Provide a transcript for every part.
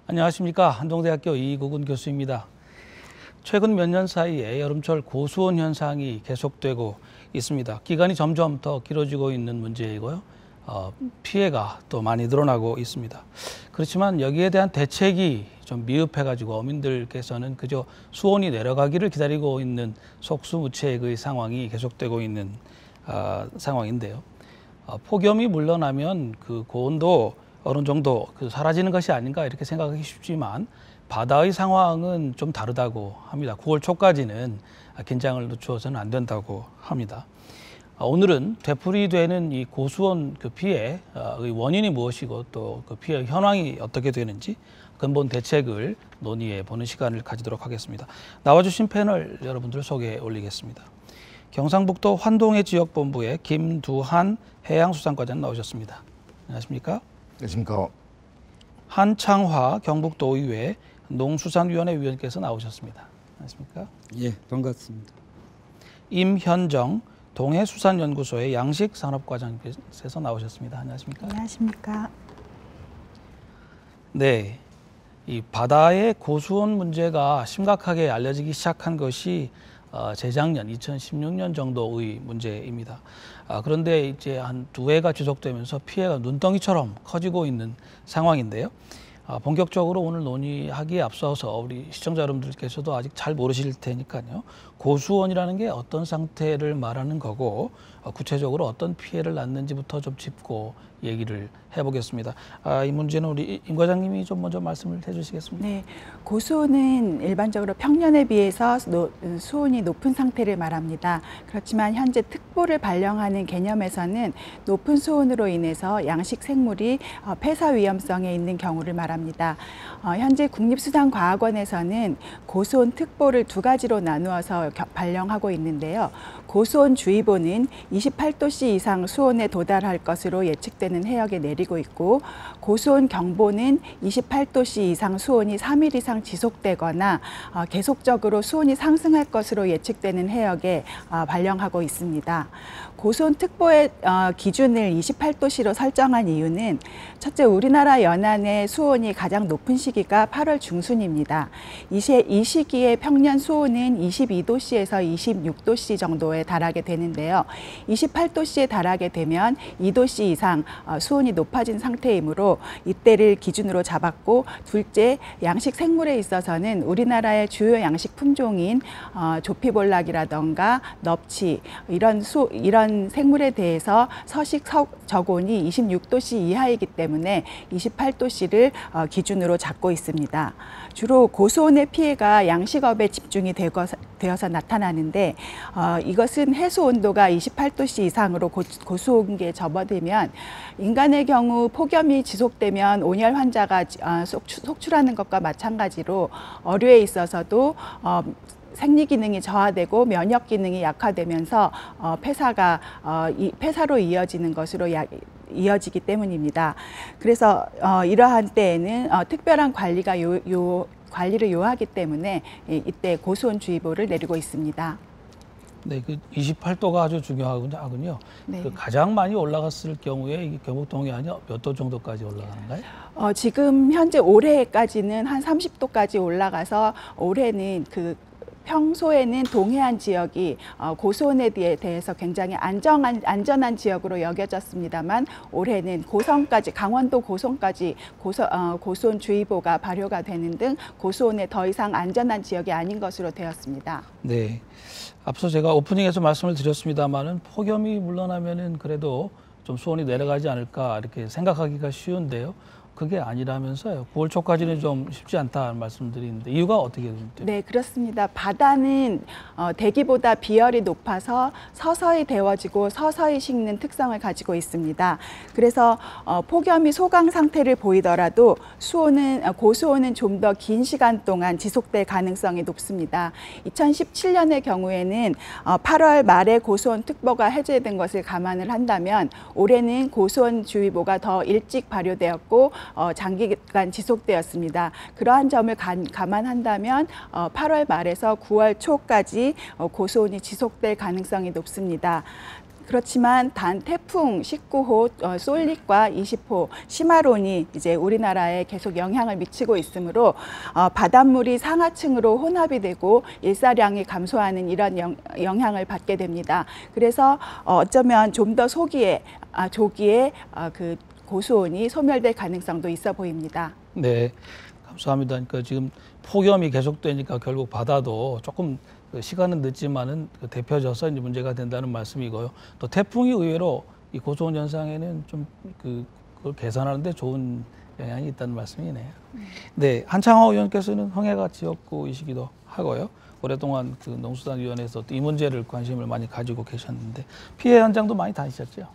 안녕하십니까. 한동대학교 이국은 교수입니다. 최근 몇 년 사이에 여름철 고수온 현상이 계속되고 있습니다. 기간이 점점 더 길어지고 있는 문제이고요. 피해가 또 많이 늘어나고 있습니다. 그렇지만 여기에 대한 대책이 좀 미흡해가지고 어민들께서는 그저 수온이 내려가기를 기다리고 있는 속수무책의 상황이 계속되고 있는 상황인데요. 폭염이 물러나면 그 고온도 어느 정도 사라지는 것이 아닌가 이렇게 생각하기 쉽지만 바다의 상황은 좀 다르다고 합니다. 9월 초까지는 긴장을 늦추어서는 안 된다고 합니다. 오늘은 되풀이되는 이 고수온 피해의 원인이 무엇이고 또 그 피해 현황이 어떻게 되는지 근본 대책을 논의해 보는 시간을 가지도록 하겠습니다. 나와주신 패널 여러분들 소개해 올리겠습니다. 경상북도 환동해 지역본부의 김두한 해양수산과장 나오셨습니다. 안녕하십니까? 안녕하십니까? 한창화 경북도의회 농수산위원회 위원께서 나오셨습니다. 안녕하십니까? 예, 반갑습니다. 임현정 동해수산연구소의 양식산업과장께서 나오셨습니다. 안녕하십니까? 안녕하십니까? 네, 이 바다의 고수온 문제가 심각하게 알려지기 시작한 것이 재작년 2016년 정도의 문제입니다. 그런데 이제 한 2해가 지속되면서 피해가 눈덩이처럼 커지고 있는 상황인데요. 본격적으로 오늘 논의하기에 앞서서 우리 시청자 여러분들께서도 아직 잘 모르실 테니까요. 고수온이라는 게 어떤 상태를 말하는 거고 구체적으로 어떤 피해를 낳는지부터 좀 짚고 얘기를 해보겠습니다. 이 문제는 우리 임 과장님이 좀 먼저 말씀을 해주시겠습니다. 네, 고수온은 일반적으로 평년에 비해서 수온이 높은 상태를 말합니다. 그렇지만 현재 특보를 발령하는 개념에서는 높은 수온으로 인해서 양식 생물이 폐사 위험성에 있는 경우를 말합니다. 현재 국립수산과학원에서는 고수온 특보를 2가지로 나누어서 발령하고 있는데요. 고수온주의보는 28도씨 이상 수온에 도달할 것으로 예측되는 해역에 내리고 있고, 고수온 경보는 28도씨 이상 수온이 3일 이상 지속되거나 계속적으로 수온이 상승할 것으로 예측되는 해역에 발령하고 있습니다. 고수온 특보의 기준을 28도씨로 설정한 이유는 첫째, 우리나라 연안의 수온이 가장 높은 시기가 8월 중순입니다. 이 시기에 평년 수온은 22도씨에서 26도씨 정도에 달하게 되는데요. 28도씨에 달하게 되면 2도씨 이상 수온이 높아진 상태이므로 이때를 기준으로 잡았고, 둘째, 양식 생물에 있어서는 우리나라의 주요 양식 품종인 조피볼락이라던가 넙치 이런 생물에 대해서 서식 저온이 26도씨 이하이기 때문에 28도씨를 기준으로 잡고 있습니다. 주로 고수온의 피해가 양식업에 집중이 되어서 나타나는데 이것은 해수 온도가 28도씨 이상으로 고수온기에 접어들면 인간의 경우 폭염이 지속되면 온열 환자가 속출하는 것과 마찬가지로 어류에 있어서도 생리 기능이 저하되고 면역 기능이 약화되면서 폐사로 이어지는 것으로 이어지기 때문입니다. 그래서 이러한 때에는 특별한 관리를 요하기 때문에 이때 고수온주의보를 내리고 있습니다. 네, 그 28도가 아주 중요하군요. 네. 그 가장 많이 올라갔을 경우에 이게 경북 동해안이 몇 도 정도까지 올라가는가요? 지금 현재 올해까지는 한 30도까지 올라가서 올해는 평소에는 동해안 지역이 고수온에 대해서 굉장히 안전한 지역으로 여겨졌습니다만 올해는 고성까지, 강원도 고성까지 고수온주의보가 발효가 되는 등 고수온에 더 이상 안전한 지역이 아닌 것으로 되었습니다. 네, 앞서 제가 오프닝에서 말씀을 드렸습니다만은 폭염이 물러나면은 그래도 좀 수온이 내려가지 않을까 이렇게 생각하기가 쉬운데요. 그게 아니라면서요. 9월 초까지는 좀 쉽지 않다는 말씀드리는데 이유가 어떻게 됩니까? 네, 그렇습니다. 바다는 대기보다 비열이 높아서 서서히 데워지고 서서히 식는 특성을 가지고 있습니다. 그래서 폭염이 소강 상태를 보이더라도 고수온은 좀 더 긴 시간 동안 지속될 가능성이 높습니다. 2017년의 경우에는 8월 말에 고수온 특보가 해제된 것을 감안을 한다면 올해는 고수온주의보가 더 일찍 발효되었고 장기간 지속되었습니다. 그러한 점을 감안한다면 8월 말에서 9월 초까지 고수온이 지속될 가능성이 높습니다. 그렇지만 단 태풍 19호 솔릭과 20호 시마론이 이제 우리나라에 계속 영향을 미치고 있으므로 바닷물이 상하층으로 혼합이 되고 일사량이 감소하는 이런 영향을 받게 됩니다. 그래서 어쩌면 좀 더 조기에 그 고수온이 소멸될 가능성도 있어 보입니다. 네, 감사합니다. 그러니까 지금 폭염이 계속되니까 결국 바다도 조금 시간은 늦지만은 데펴져서 이제 문제가 된다는 말씀이고요. 또 태풍이 의외로 이 고수온 현상에는 좀 그걸 개선하는데 좋은 영향이 있다는 말씀이네요. 네, 한창호 의원께서는 홍해가 지역구이시기도 하고요. 오랫동안 그 농수산위원회에서 이 문제를 관심을 많이 가지고 계셨는데 피해 현장도 많이 다니셨죠?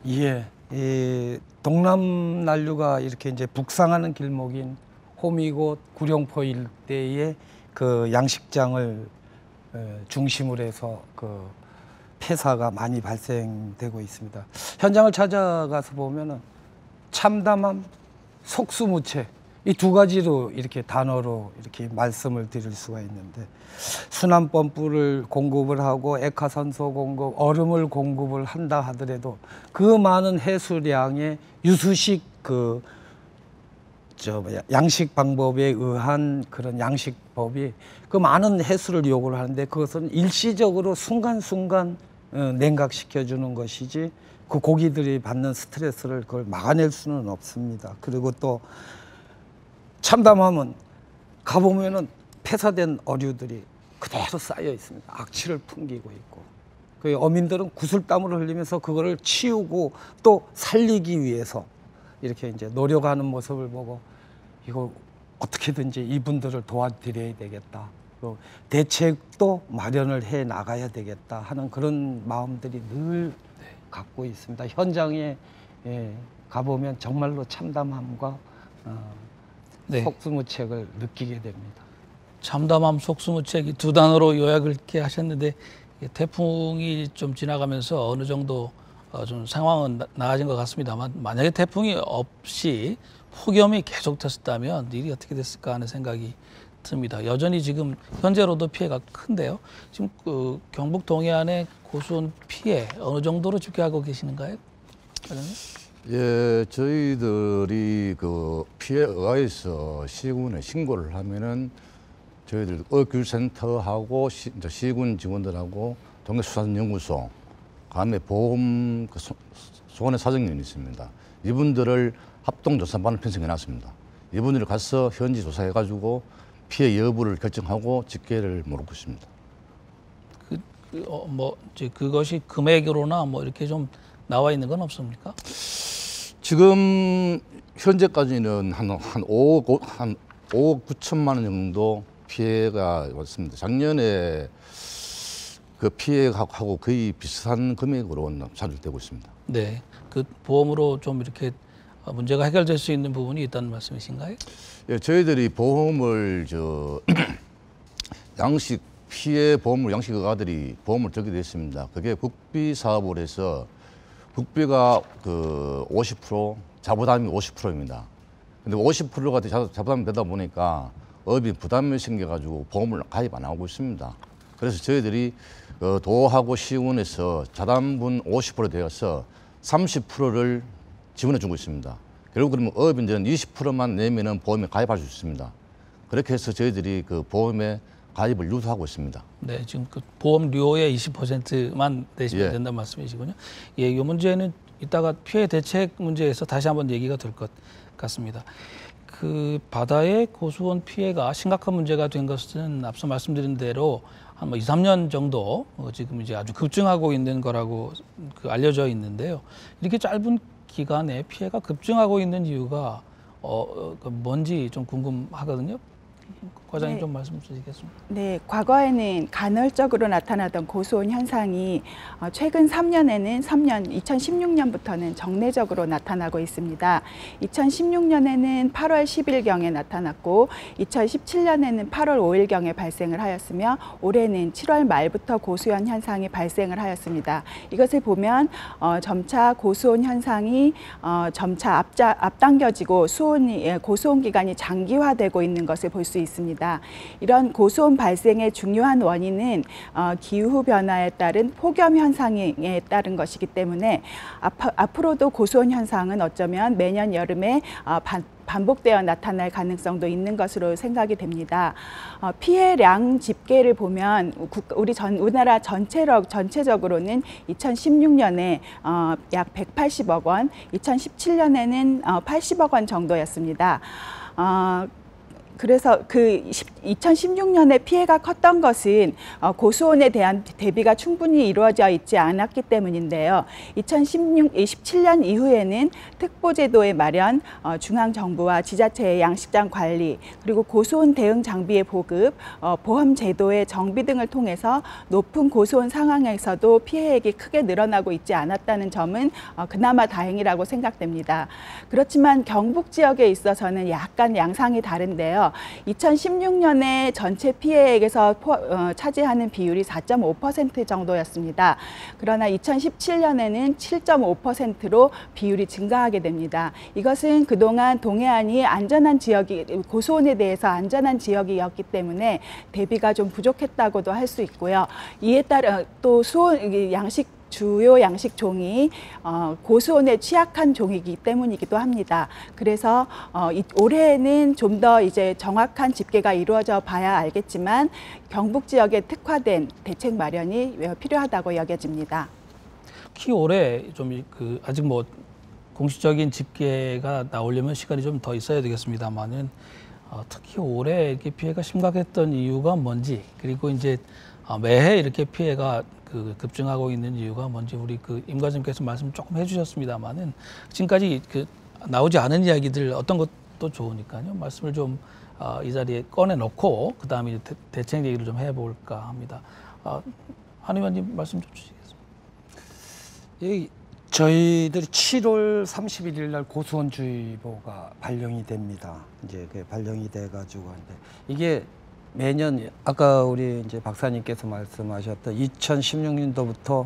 예, 이 동남 난류가 이렇게 이제 북상하는 길목인 호미곶, 구룡포 일대의 그 양식장을 중심으로 해서 그 폐사가 많이 발생되고 있습니다. 현장을 찾아가서 보면은 참담함, 속수무책 이 두 가지로 이렇게 단어로 이렇게 말씀을 드릴 수가 있는데 순환펌프를 공급을 하고 액화산소 공급, 얼음을 공급을 한다 하더라도 그 많은 해수량의 유수식 양식 방법에 의한 그런 양식법이 그 많은 해수를 요구를 하는데 그것은 일시적으로 순간순간 냉각시켜 주는 것이지 그 고기들이 받는 스트레스를 그걸 막아낼 수는 없습니다. 그리고 또 참담함은 가보면은 폐사된 어류들이 그대로 쌓여 있습니다. 악취를 풍기고 있고 그 어민들은 구슬땀을 흘리면서 그거를 치우고 또 살리기 위해서 이렇게 이제 노력하는 모습을 보고 이거 어떻게든지 이분들을 도와드려야 되겠다. 또 대책도 마련을 해 나가야 되겠다 하는 그런 마음들이 늘 갖고 있습니다. 현장에 가보면 정말로 참담함과 네. 속수무책을 느끼게 됩니다. 참담함, 속수무책 이 두 단어로 요약을 이렇게 하셨는데 태풍이 좀 지나가면서 어느 정도 좀 상황은 나아진 것 같습니다만 만약에 태풍이 없이 폭염이 계속됐었다면 일이 어떻게 됐을까 하는 생각이 듭니다. 여전히 지금 현재로도 피해가 큰데요. 지금 그 경북 동해안의 고수온 피해 어느 정도로 집계하고 계시는가요? 과장님? 예, 저희들이 그 피해 의하에서 시군에 신고를 하면은 저희들 어교센터하고 시군 직원들하고 동해수산연구소, 다음에 보험 소원의 사정연이 있습니다. 이분들을 합동조사반을 편성해놨습니다. 이분들이 가서 현지 조사해가지고 피해 여부를 결정하고 집계를 모르고 있습니다. 그것이 금액으로나 뭐 이렇게 좀 나와 있는 건 없습니까? 지금 현재까지는 한 5억 9천만 원 정도 피해가 왔습니다. 작년에 그 피해하고 거의 비슷한 금액으로 산출되고 있습니다. 네, 그 보험으로 좀 이렇게 문제가 해결될 수 있는 부분이 있다는 말씀이신가요? 예, 저희들이 보험을 양식 피해 보험을 양식 의가들이 보험을 들게 됐습니다. 그게 국비 사업을 해서 국비가 그 50% 자부담이 50%입니다. 근데 50%가 자부담이 되다 보니까 업이 부담이 생겨가지고 보험을 가입 안 하고 있습니다. 그래서 저희들이 도하고 시군에서 자담분 50% 되어서 30%를 지원해 주고 있습니다. 결국 그러면 어업인들은 20%만 내면은 보험에 가입할 수 있습니다. 그렇게 해서 저희들이 그 보험에 가입을 유도하고 있습니다. 네, 지금 그 보험료의 20%만 내시면 된다는 말씀이시군요. 예, 이 문제는 이따가 피해 대책 문제에서 다시 한번 얘기가 될 것 같습니다. 그 바다의 고수온 피해가 심각한 문제가 된 것은 앞서 말씀드린 대로 한 2, 3년 정도 지금 이제 아주 급증하고 있는 거라고 알려져 있는데요. 이렇게 짧은 기간에 피해가 급증하고 있는 이유가 뭔지 좀 궁금하거든요. 과장님 좀 말씀 주시겠습니까? 네, 과거에는 간헐적으로 나타나던 고수온 현상이 최근 3년에는 2016년부터는 정례적으로 나타나고 있습니다. 2016년에는 8월 10일경에 나타났고 2017년에는 8월 5일경에 발생을 하였으며 올해는 7월 말부터 고수온 현상이 발생을 하였습니다. 이것을 보면 점차 고수온 현상이 점차 앞당겨지고 고수온 기간이 장기화되고 있는 것을 볼 수 있습니다. 있습니다. 이런 고수온 발생의 중요한 원인은 기후 변화에 따른 폭염 현상에 따른 것이기 때문에 앞으로도 고수온 현상은 어쩌면 매년 여름에 반복되어 나타날 가능성도 있는 것으로 생각이 됩니다. 피해량 집계를 보면 우리나라 전체적으로는 2016년에 약 180억 원, 2017년에는 80억 원 정도였습니다. 그래서 그 2016년에 피해가 컸던 것은 고수온에 대한 대비가 충분히 이루어져 있지 않았기 때문인데요. 2017년 이후에는 특보제도의 마련, 중앙정부와 지자체의 양식장 관리, 그리고 고수온 대응 장비의 보급, 보험제도의 정비 등을 통해서 높은 고수온 상황에서도 피해액이 크게 늘어나고 있지 않았다는 점은 그나마 다행이라고 생각됩니다. 그렇지만 경북 지역에 있어서는 약간 양상이 다른데요. 2016년에 전체 피해액에서 차지하는 비율이 4.5% 정도였습니다. 그러나 2017년에는 7.5%로 비율이 증가하게 됩니다. 이것은 그동안 동해안이 안전한 지역이, 고수온에 대해서 안전한 지역이었기 때문에 대비가 좀 부족했다고도 할 수 있고요. 이에 따라 또 주요 양식 종이 고수온에 취약한 종이기 때문이기도 합니다. 그래서 올해는 좀 더 이제 정확한 집계가 이루어져 봐야 알겠지만 경북 지역에 특화된 대책 마련이 필요하다고 여겨집니다. 특히 올해 좀 아직 뭐 공식적인 집계가 나오려면 시간이 좀 더 있어야 되겠습니다만은 특히 올해 이렇게 피해가 심각했던 이유가 뭔지, 그리고 이제 매해 이렇게 피해가 급증하고 있는 이유가 뭔지 우리 임 과장님께서 말씀 조금 해주셨습니다만은 지금까지 나오지 않은 이야기들 어떤 것도 좋으니까요. 말씀을 좀 이 자리에 꺼내놓고 그 다음에 대책 얘기를 좀 해볼까 합니다. 한 의원님 말씀 좀 주시겠습니까? 저희들이 7월 31일 날 고수온주의보가 발령이 됩니다. 이제 발령이 돼가지고 하는데 이게 매년 아까 우리 이제 박사님께서 말씀하셨던 2016년도부터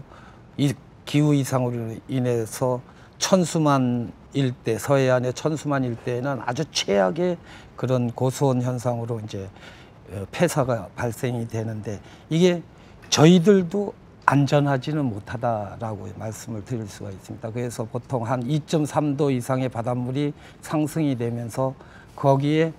이 기후 이상으로 인해서 천수만 일대, 서해안의 천수만 일대에는 아주 최악의 그런 고수온 현상으로 이제 폐사가 발생이 되는데 이게 저희들도 안전하지는 못하다라고 말씀을 드릴 수가 있습니다. 그래서 보통 한 2.3도 이상의 바닷물이 상승이 되면서 거기에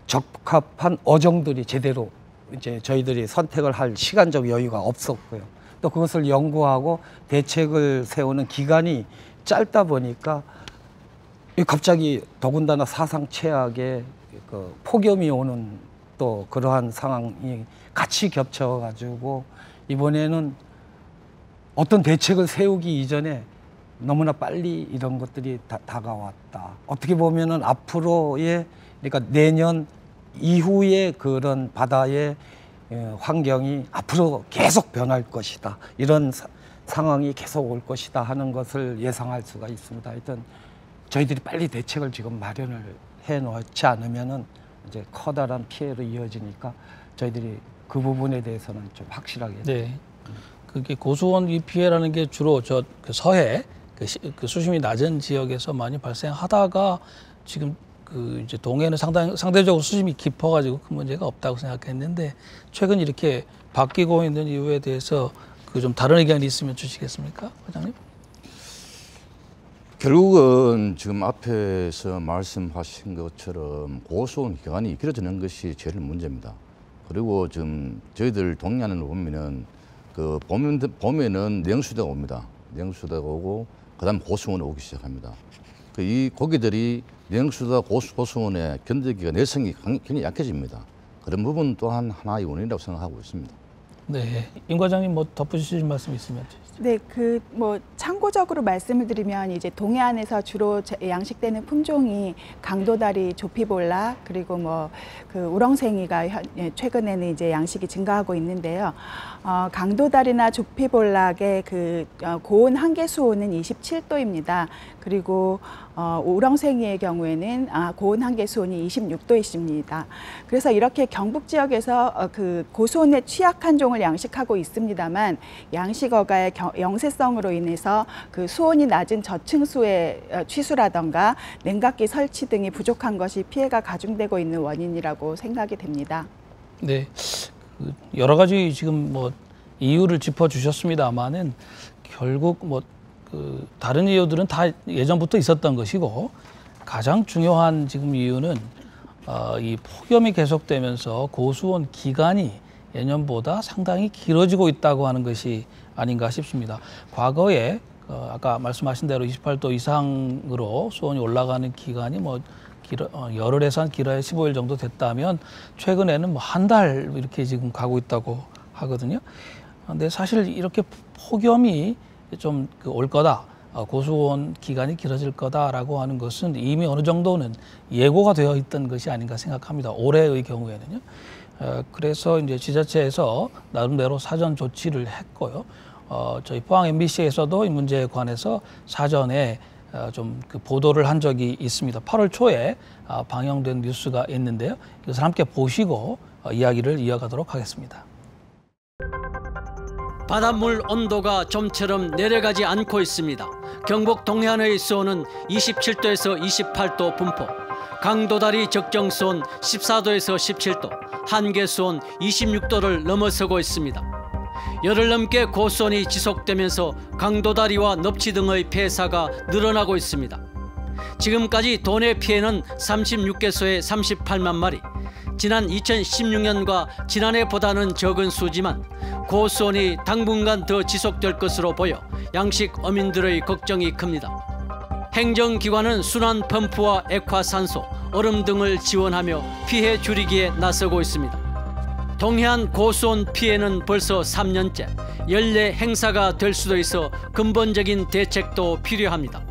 적합한 어종들이 제대로 이제 저희들이 선택을 할 시간적 여유가 없었고요. 또 그것을 연구하고 대책을 세우는 기간이 짧다 보니까 갑자기 더군다나 사상 최악의 폭염이 오는 또 그러한 상황이 같이 겹쳐가지고 이번에는 어떤 대책을 세우기 이전에 너무나 빨리 이런 것들이 다가왔다. 어떻게 보면은 앞으로의 그러니까 내년 이후의 그런 바다의 환경이 앞으로 계속 변할 것이다. 이런 상황이 계속 올 것이다 하는 것을 예상할 수가 있습니다. 하여튼 저희들이 빨리 대책을 지금 마련을 해 놓지 않으면은 이제 커다란 피해로 이어지니까 저희들이 그 부분에 대해서는 좀 확실하게. 네. 그게 고수온 이 피해라는 게 주로 서해 그 수심이 낮은 지역에서 많이 발생하다가 지금 이제 동해는 상대적으로 수심이 깊어가지고 큰 문제가 없다고 생각했는데 최근 이렇게 바뀌고 있는 이유에 대해서 좀 다른 의견이 있으면 주시겠습니까, 과장님? 결국은 지금 앞에서 말씀하신 것처럼 고수온 기간이 길어지는 것이 제일 문제입니다. 그리고 지금 저희들 동해안을 보면은 봄에는 냉수대가 옵니다. 냉수대가 오고 그다음 고수온이 오기 시작합니다. 이 고기들이 냉수다 고수온에 견디기가 내성이 굉장히 약해집니다. 그런 부분 또한 하나의 원인이라고 생각하고 있습니다. 네, 임 과장님 뭐 덧붙이실 말씀 있으면 주시죠. 네, 참고적으로 말씀을 드리면 이제 동해안에서 주로 양식되는 품종이 강도다리, 조피볼락, 그리고 우렁생이가 최근에는 이제 양식이 증가하고 있는데요. 강도다리나 조피볼락의 고온 한계 수온은 27도입니다. 그리고 우렁생이의 경우에는 고온 한계 수온이 26도에 있습니다. 그래서 이렇게 경북 지역에서 그 고수온에 취약한 종을 양식하고 있습니다만 양식어가의 영세성으로 인해서 그 수온이 낮은 저층수의 취수라던가 냉각기 설치 등이 부족한 것이 피해가 가중되고 있는 원인이라고 생각이 됩니다. 네, 여러 가지 지금 뭐 이유를 짚어주셨습니다만은 결국 뭐 다른 이유들은 다 예전부터 있었던 것이고 가장 중요한 지금 이유는 이 폭염이 계속되면서 고수온 기간이 예년보다 상당히 길어지고 있다고 하는 것이 아닌가 싶습니다. 과거에 아까 말씀하신 대로 28도 이상으로 수온이 올라가는 기간이 뭐 열흘에서 길어야 15일 정도 됐다면 최근에는 뭐 한 달 이렇게 지금 가고 있다고 하거든요. 근데 사실 이렇게 폭염이 좀 올 거다, 고수온 기간이 길어질 거다라고 하는 것은 이미 어느 정도는 예고가 되어 있던 것이 아닌가 생각합니다. 올해의 경우에는요. 그래서 이제 지자체에서 나름대로 사전 조치를 했고요. 저희 포항 MBC에서도 이 문제에 관해서 사전에 좀 그 보도를 한 적이 있습니다. 8월 초에 방영된 뉴스가 있는데요. 이것을 함께 보시고 이야기를 이어가도록 하겠습니다. 바닷물 온도가 좀처럼 내려가지 않고 있습니다. 경북 동해안의 수온은 27도에서 28도 분포, 강도다리 적정 수온 14도에서 17도, 한계 수온 26도를 넘어서고 있습니다. 열흘 넘게 고수온이 지속되면서 강도다리와 넙치 등의 폐사가 늘어나고 있습니다. 지금까지 도내 피해는 36개소에 38만 마리, 지난 2016년과 지난해보다는 적은 수지만 고수온이 당분간 더 지속될 것으로 보여 양식 어민들의 걱정이 큽니다. 행정기관은 순환 펌프와 액화산소, 얼음 등을 지원하며 피해 줄이기에 나서고 있습니다. 동해안 고수온 피해는 벌써 3년째, 연례 행사가 될 수도 있어 근본적인 대책도 필요합니다.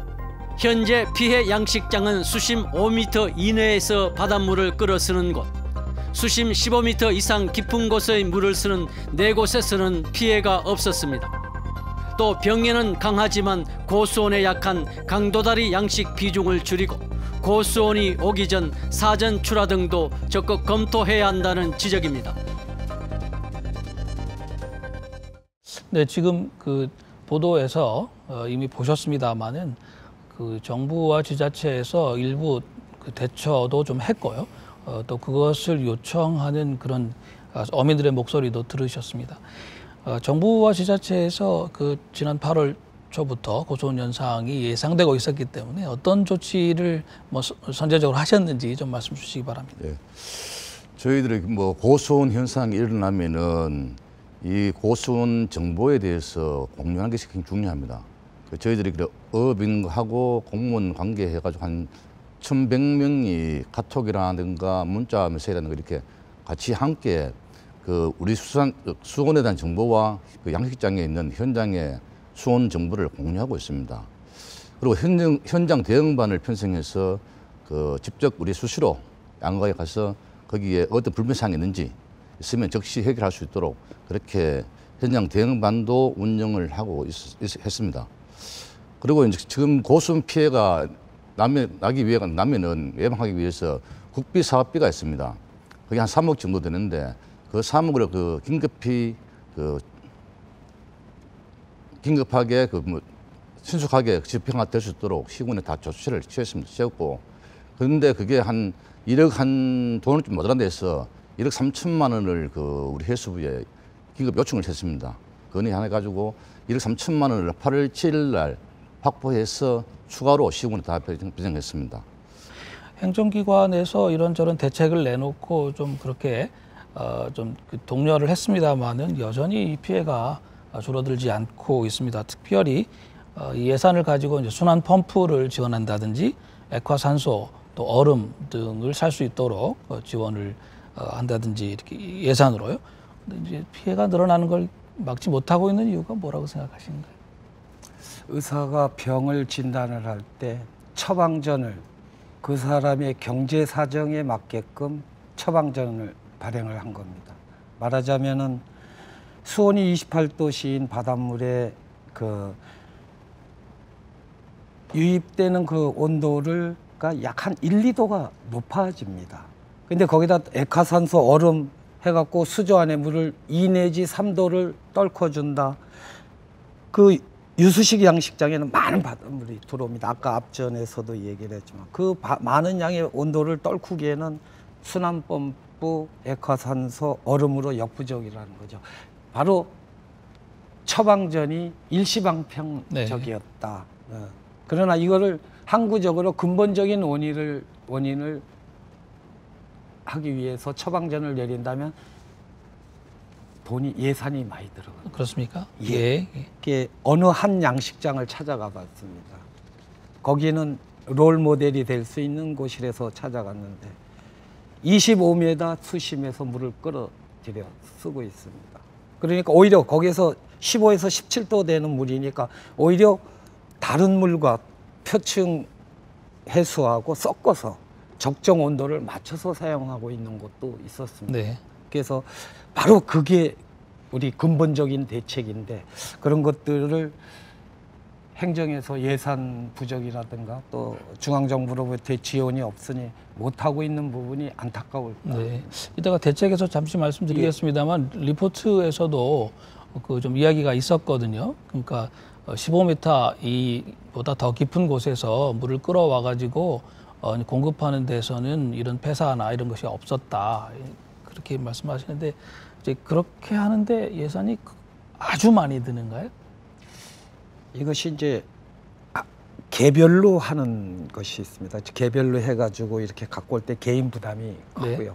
현재 피해 양식장은 수심 5m 이내에서 바닷물을 끌어 쓰는 곳, 수심 15m 이상 깊은 곳의 물을 쓰는 4곳에서는 피해가 없었습니다. 또 병해는 강하지만 고수온에 약한 강도다리 양식 비중을 줄이고 고수온이 오기 전 사전 출하 등도 적극 검토해야 한다는 지적입니다. 네, 지금 그 보도에서 이미 보셨습니다마는 그 정부와 지자체에서 일부 그 대처도 좀 했고요. 또 그것을 요청하는 그런 어민들의 목소리도 들으셨습니다. 정부와 지자체에서 그 지난 8월 초부터 고수온 현상이 예상되고 있었기 때문에 어떤 조치를 뭐 선제적으로 하셨는지 좀 말씀 주시기 바랍니다. 네. 저희들이 뭐 고수온 현상이 일어나면은 이 고수온 정보에 대해서 공유하는 것이 굉장히 중요합니다. 저희들이 어민하고 공무원 관계해가지고 한 1,100명이 카톡이라든가 문자 메시지라든가 이렇게 같이 함께 그 우리 수온에 대한 정보와 그 양식장에 있는 현장의 수온 정보를 공유하고 있습니다. 그리고 현장 대응반을 편성해서 그 직접 우리 수시로 양가에 가서 거기에 어떤 불편사항이 있는지 있으면 즉시 해결할 수 있도록 그렇게 현장 대응반도 운영을 하고 했습니다. 그리고 이제 지금 고수온 피해가 나면은 예방하기 위해서 국비 사업비가 있습니다. 그게 한 3억 정도 되는데 그 3억을 긴급하게 신속하게 집행가 될 수 있도록 시군에 다 조치를 취했고 그런데 그게 한 1억 돈을 좀 모자란 데서 1억 3천만 원을 우리 해수부에 긴급 요청을 했습니다. 건의해가지고 1억 3천만 원을 8월 7일 날 확보해서 추가로 시군에 다 배정했습니다. 행정기관에서 이런저런 대책을 내놓고 좀 그렇게 좀 독려를 했습니다만은 여전히 이 피해가 줄어들지 않고 있습니다. 특별히 이 예산을 가지고 이제 순환 펌프를 지원한다든지 액화산소 또 얼음 등을 살 수 있도록 지원을 한다든지 이렇게 예산으로요. 근데 이제 피해가 늘어나는 걸 막지 못하고 있는 이유가 뭐라고 생각하시는가요? 의사가 병을 진단을 할 때 처방전을 그 사람의 경제 사정에 맞게끔 처방전을 발행을 한 겁니다. 말하자면은 수온이 28도씨인 바닷물에 그 유입되는 그 온도를 약 한 1, 2도가 높아집니다. 근데 거기다 액화산소 얼음 해갖고 수조 안에 물을 2 내지 3도를 떨궈준다. 그 유수식 양식장에는 많은 바닷물이 들어옵니다. 아까 앞전에서도 얘기를 했지만 그 많은 양의 온도를 떨구기에는 순환펌프, 액화산소, 얼음으로 역부족이라는 거죠. 바로 처방전이 일시방편적이었다. 네. 그러나 이거를 항구적으로 근본적인 원인을 하기 위해서 처방전을 내린다면 예산이 많이 들어가요. 그렇습니까? 예. 이게 어느 한 양식장을 찾아가 봤습니다. 거기는 롤 모델이 될 수 있는 곳이라서 찾아갔는데 25m 수심에서 물을 끌어들여 쓰고 있습니다. 그러니까 오히려 거기에서 15에서 17도 되는 물이니까 오히려 다른 물과 표층 해수하고 섞어서 적정 온도를 맞춰서 사용하고 있는 곳도 있었습니다. 네. 그래서 바로 그게 우리 근본적인 대책인데 그런 것들을 행정에서 예산 부족이라든가 또 중앙정부로부터의 지원이 없으니 못하고 있는 부분이 안타까울까. 네. 이따가 대책에서 잠시 말씀드리겠습니다만 리포트에서도 그 좀 이야기가 있었거든요. 그러니까 15m 이보다 더 깊은 곳에서 물을 끌어와 가지고 공급하는 데서는 이런 폐사나 이런 것이 없었다. 그렇게 말씀하시는데 이제 그렇게 하는데 예산이 아주 많이 드는가요? 이것이 이제 개별로 하는 것이 있습니다. 개별로 해가지고 이렇게 갖고 올 때 개인 부담이 크고요. 네.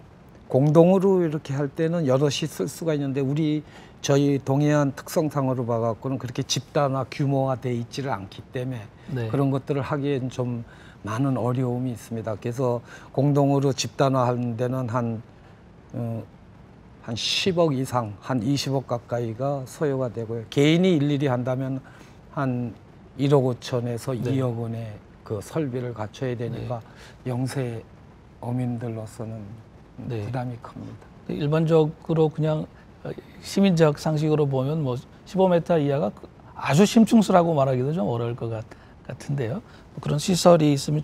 공동으로 이렇게 할 때는 여럿이 쓸 수가 있는데 저희 동해안 특성상으로 봐갖고는 그렇게 집단화 규모화돼 있지를 않기 때문에 네. 그런 것들을 하기엔 좀 많은 어려움이 있습니다. 그래서 공동으로 집단화하는 데는 한 10억 이상, 한 20억 가까이가 소요가 되고요. 개인이 일일이 한다면 한 1억 5천에서 네. 2억 원의 그 설비를 갖춰야 되니까 영세 어민들로서는 네. 부담이 큽니다. 일반적으로 그냥 시민적 상식으로 보면 뭐 15m 이하가 아주 심층수라고 말하기도 좀 어려울 것 같은데요. 그런 시설이 있으면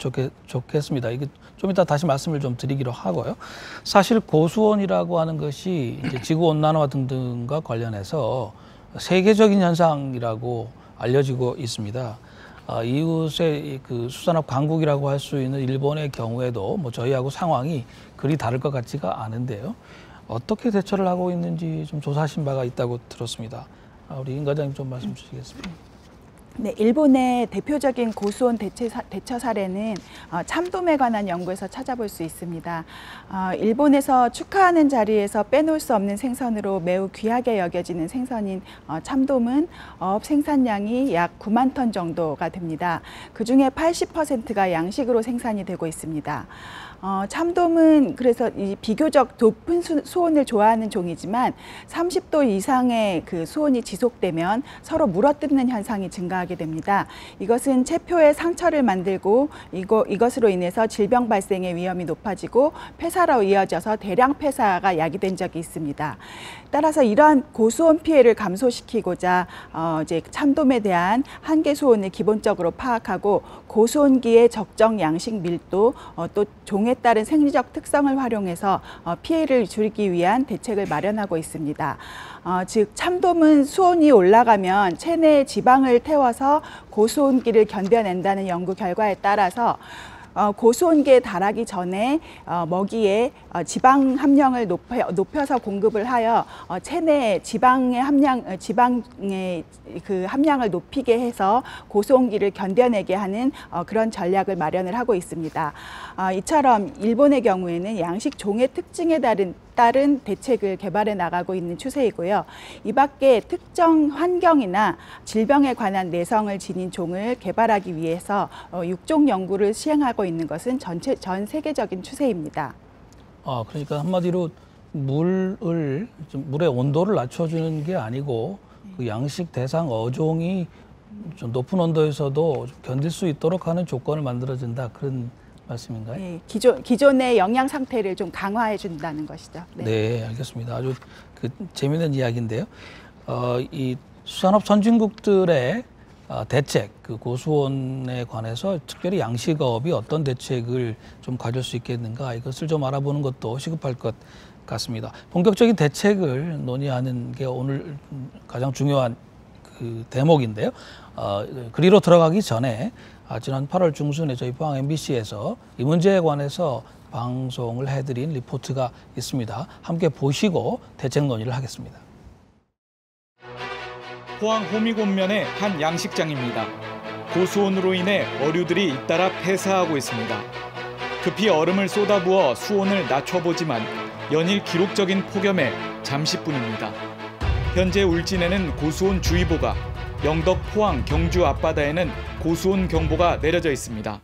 좋겠습니다. 이게 좀 이따 다시 말씀을 좀 드리기로 하고요. 사실 고수온이라고 하는 것이 이제 지구 온난화 등등과 관련해서 세계적인 현상이라고 알려지고 있습니다. 이웃의 그 수산업 강국이라고 할 수 있는 일본의 경우에도 뭐 저희하고 상황이 그리 다를 것 같지가 않은데요. 어떻게 대처를 하고 있는지 좀 조사하신 바가 있다고 들었습니다. 우리 임 과장님 좀 말씀 주시겠습니까? 네, 일본의 대표적인 고수온 대처 사례는 참돔에 관한 연구에서 찾아볼 수 있습니다. 일본에서 축하하는 자리에서 빼놓을 수 없는 생선으로 매우 귀하게 여겨지는 생선인 참돔은 어업 생산량이 약 9만 톤 정도가 됩니다. 그중에 80%가 양식으로 생산이 되고 있습니다. 참돔은 그래서 비교적 높은 수온을 좋아하는 종이지만 30도 이상의 그 수온이 지속되면 서로 물어뜯는 현상이 증가하게 됩니다. 이것은 체표에 상처를 만들고 이것으로 인해서 질병 발생의 위험이 높아지고 폐사로 이어져서 대량 폐사가 야기된 적이 있습니다. 따라서 이러한 고수온 피해를 감소시키고자 이제 참돔에 대한 한계 수온을 기본적으로 파악하고 고수온기의 적정 양식 밀도 또 종에 따른 생리적 특성을 활용해서 피해를 줄이기 위한 대책을 마련하고 있습니다. 즉 참돔은 수온이 올라가면 체내에 지방을 태워서 고수온기를 견뎌낸다는 연구 결과에 따라서 고수온기에 달하기 전에 먹이에 지방 함량을 높여서 공급을 하여 체내 지방의 그 함량을 높이게 해서 고수온기를 견뎌내게 하는 그런 전략을 마련을 하고 있습니다. 이처럼 일본의 경우에는 양식 종의 특징에 따른 대책을 개발해 나가고 있는 추세이고요. 이 밖에 특정 환경이나 질병에 관한 내성을 지닌 종을 개발하기 위해서 육종 연구를 시행하고 있는 것은 전 세계적인 추세입니다. 그러니까 한마디로 물의 온도를 낮춰주는 게 아니고 그 양식 대상 어종이 좀 높은 온도에서도 견딜 수 있도록 하는 조건을 만들어준다, 그런 말씀인가요? 네, 기존의 영양 상태를 좀 강화해 준다는 것이죠. 네, 알겠습니다. 아주 재미있는 이야기인데요. 이 수산업 선진국들의 대책, 그 고수원에 관해서 특별히 양식업이 어떤 대책을 좀 가질 수 있겠는가 이것을 좀 알아보는 것도 시급할 것 같습니다. 본격적인 대책을 논의하는 게 오늘 가장 중요한 그 대목인데요. 그리로 들어가기 전에 지난 8월 중순에 저희 포항 MBC에서 이 문제에 관해서 방송을 해드린 리포트가 있습니다. 함께 보시고 대책 논의를 하겠습니다. 포항 호미곶면의 한 양식장입니다. 고수온으로 인해 어류들이 잇따라 폐사하고 있습니다. 급히 얼음을 쏟아부어 수온을 낮춰보지만 연일 기록적인 폭염에 잠시뿐입니다. 현재 울진에는 고수온 주의보가, 영덕, 포항, 경주 앞바다에는 고수온 경보가 내려져 있습니다.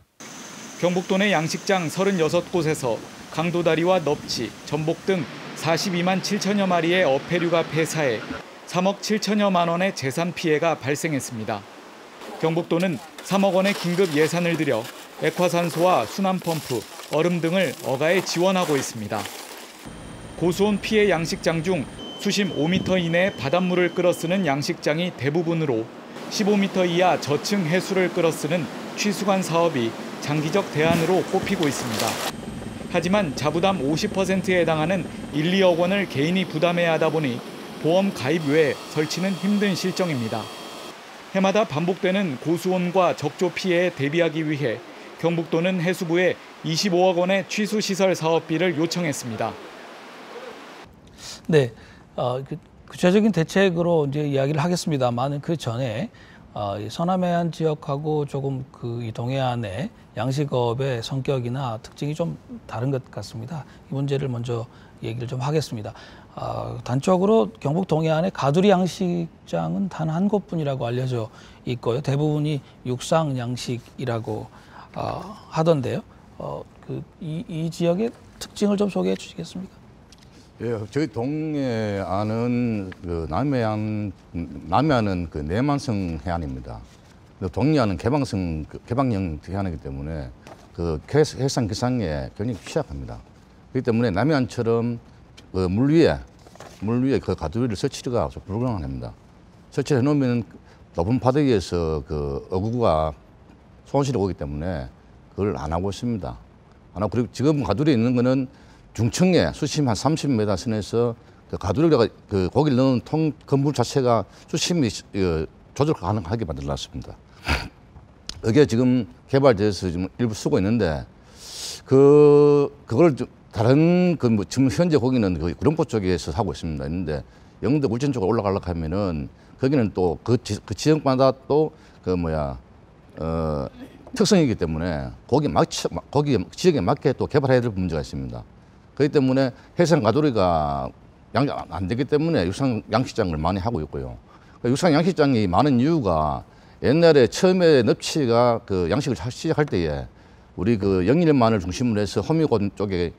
경북도 내 양식장 36곳에서 강도다리와 넙치, 전복 등 42만 7천여 마리의 어패류가 폐사해 3억 7천여만 원의 재산 피해가 발생했습니다. 경북도는 3억 원의 긴급 예산을 들여 액화산소와 순환펌프, 얼음 등을 어가에 지원하고 있습니다. 고수온 피해 양식장 중 수심 5m 이내의 바닷물을 끌어 쓰는 양식장이 대부분으로 15m 이하 저층 해수를 끌어 쓰는 취수관 사업이 장기적 대안으로 꼽히고 있습니다. 하지만 자부담 50%에 해당하는 1, 2억 원을 개인이 부담해야 하다 보니 보험 가입 외에 설치는 힘든 실정입니다. 해마다 반복되는 고수온과 적조 피해에 대비하기 위해 경북도는 해수부에 25억 원의 취수시설 사업비를 요청했습니다. 네, 구체적인 대책으로 이제 이야기를 하겠습니다만 그 전에 이 서남해안 지역하고 조금 이 동해안의 양식업의 성격이나 특징이 좀 다른 것 같습니다. 이 문제를 먼저 얘기를 좀 하겠습니다. 단적으로 경북 동해안의 가두리 양식장은 단 한 곳뿐이라고 알려져 있고요. 대부분이 육상 양식이라고 하던데요. 이 지역의 특징을 좀 소개해 주시겠습니까? 예, 저희 동해안은 남해안은 내만성 해안입니다. 동해안은 개방형 해안이기 때문에 해상 기상에 굉장히 취약합니다. 그렇기 때문에 남해안처럼 물 위에 가두리를 설치가 불가능합니다. 설치를 해놓으면 높은 바다 위에서 어구가 손실이 오기 때문에 그걸 안 하고 있습니다. 안 하고, 그리고 지금 가두리에 있는 거는 중층에 수심 한 30m 선에서 가두리가 고기를 넣는 건물 자체가 수심이 조절 가능하게 만들어놨습니다. 이게 지금 개발돼서 지금 일부 쓰고 있는데 그걸 다른 지금 현재 거기는 구룡포 쪽에서 하고 있습니다. 있는데 영덕 울진 쪽으로 올라가려고 하면은 거기는 또 그 지역마다 또 특성이기 때문에 거기 지역에 맞게 또 개발해야 될 문제가 있습니다. 그렇기 때문에 해상 가두리가 안 되기 때문에 육상 양식장을 많이 하고 있고요. 육상 양식장이 많은 이유가 옛날에 처음에 넙치가 양식을 시작할 때에 우리 영일만을 중심으로 해서 호미곶 쪽에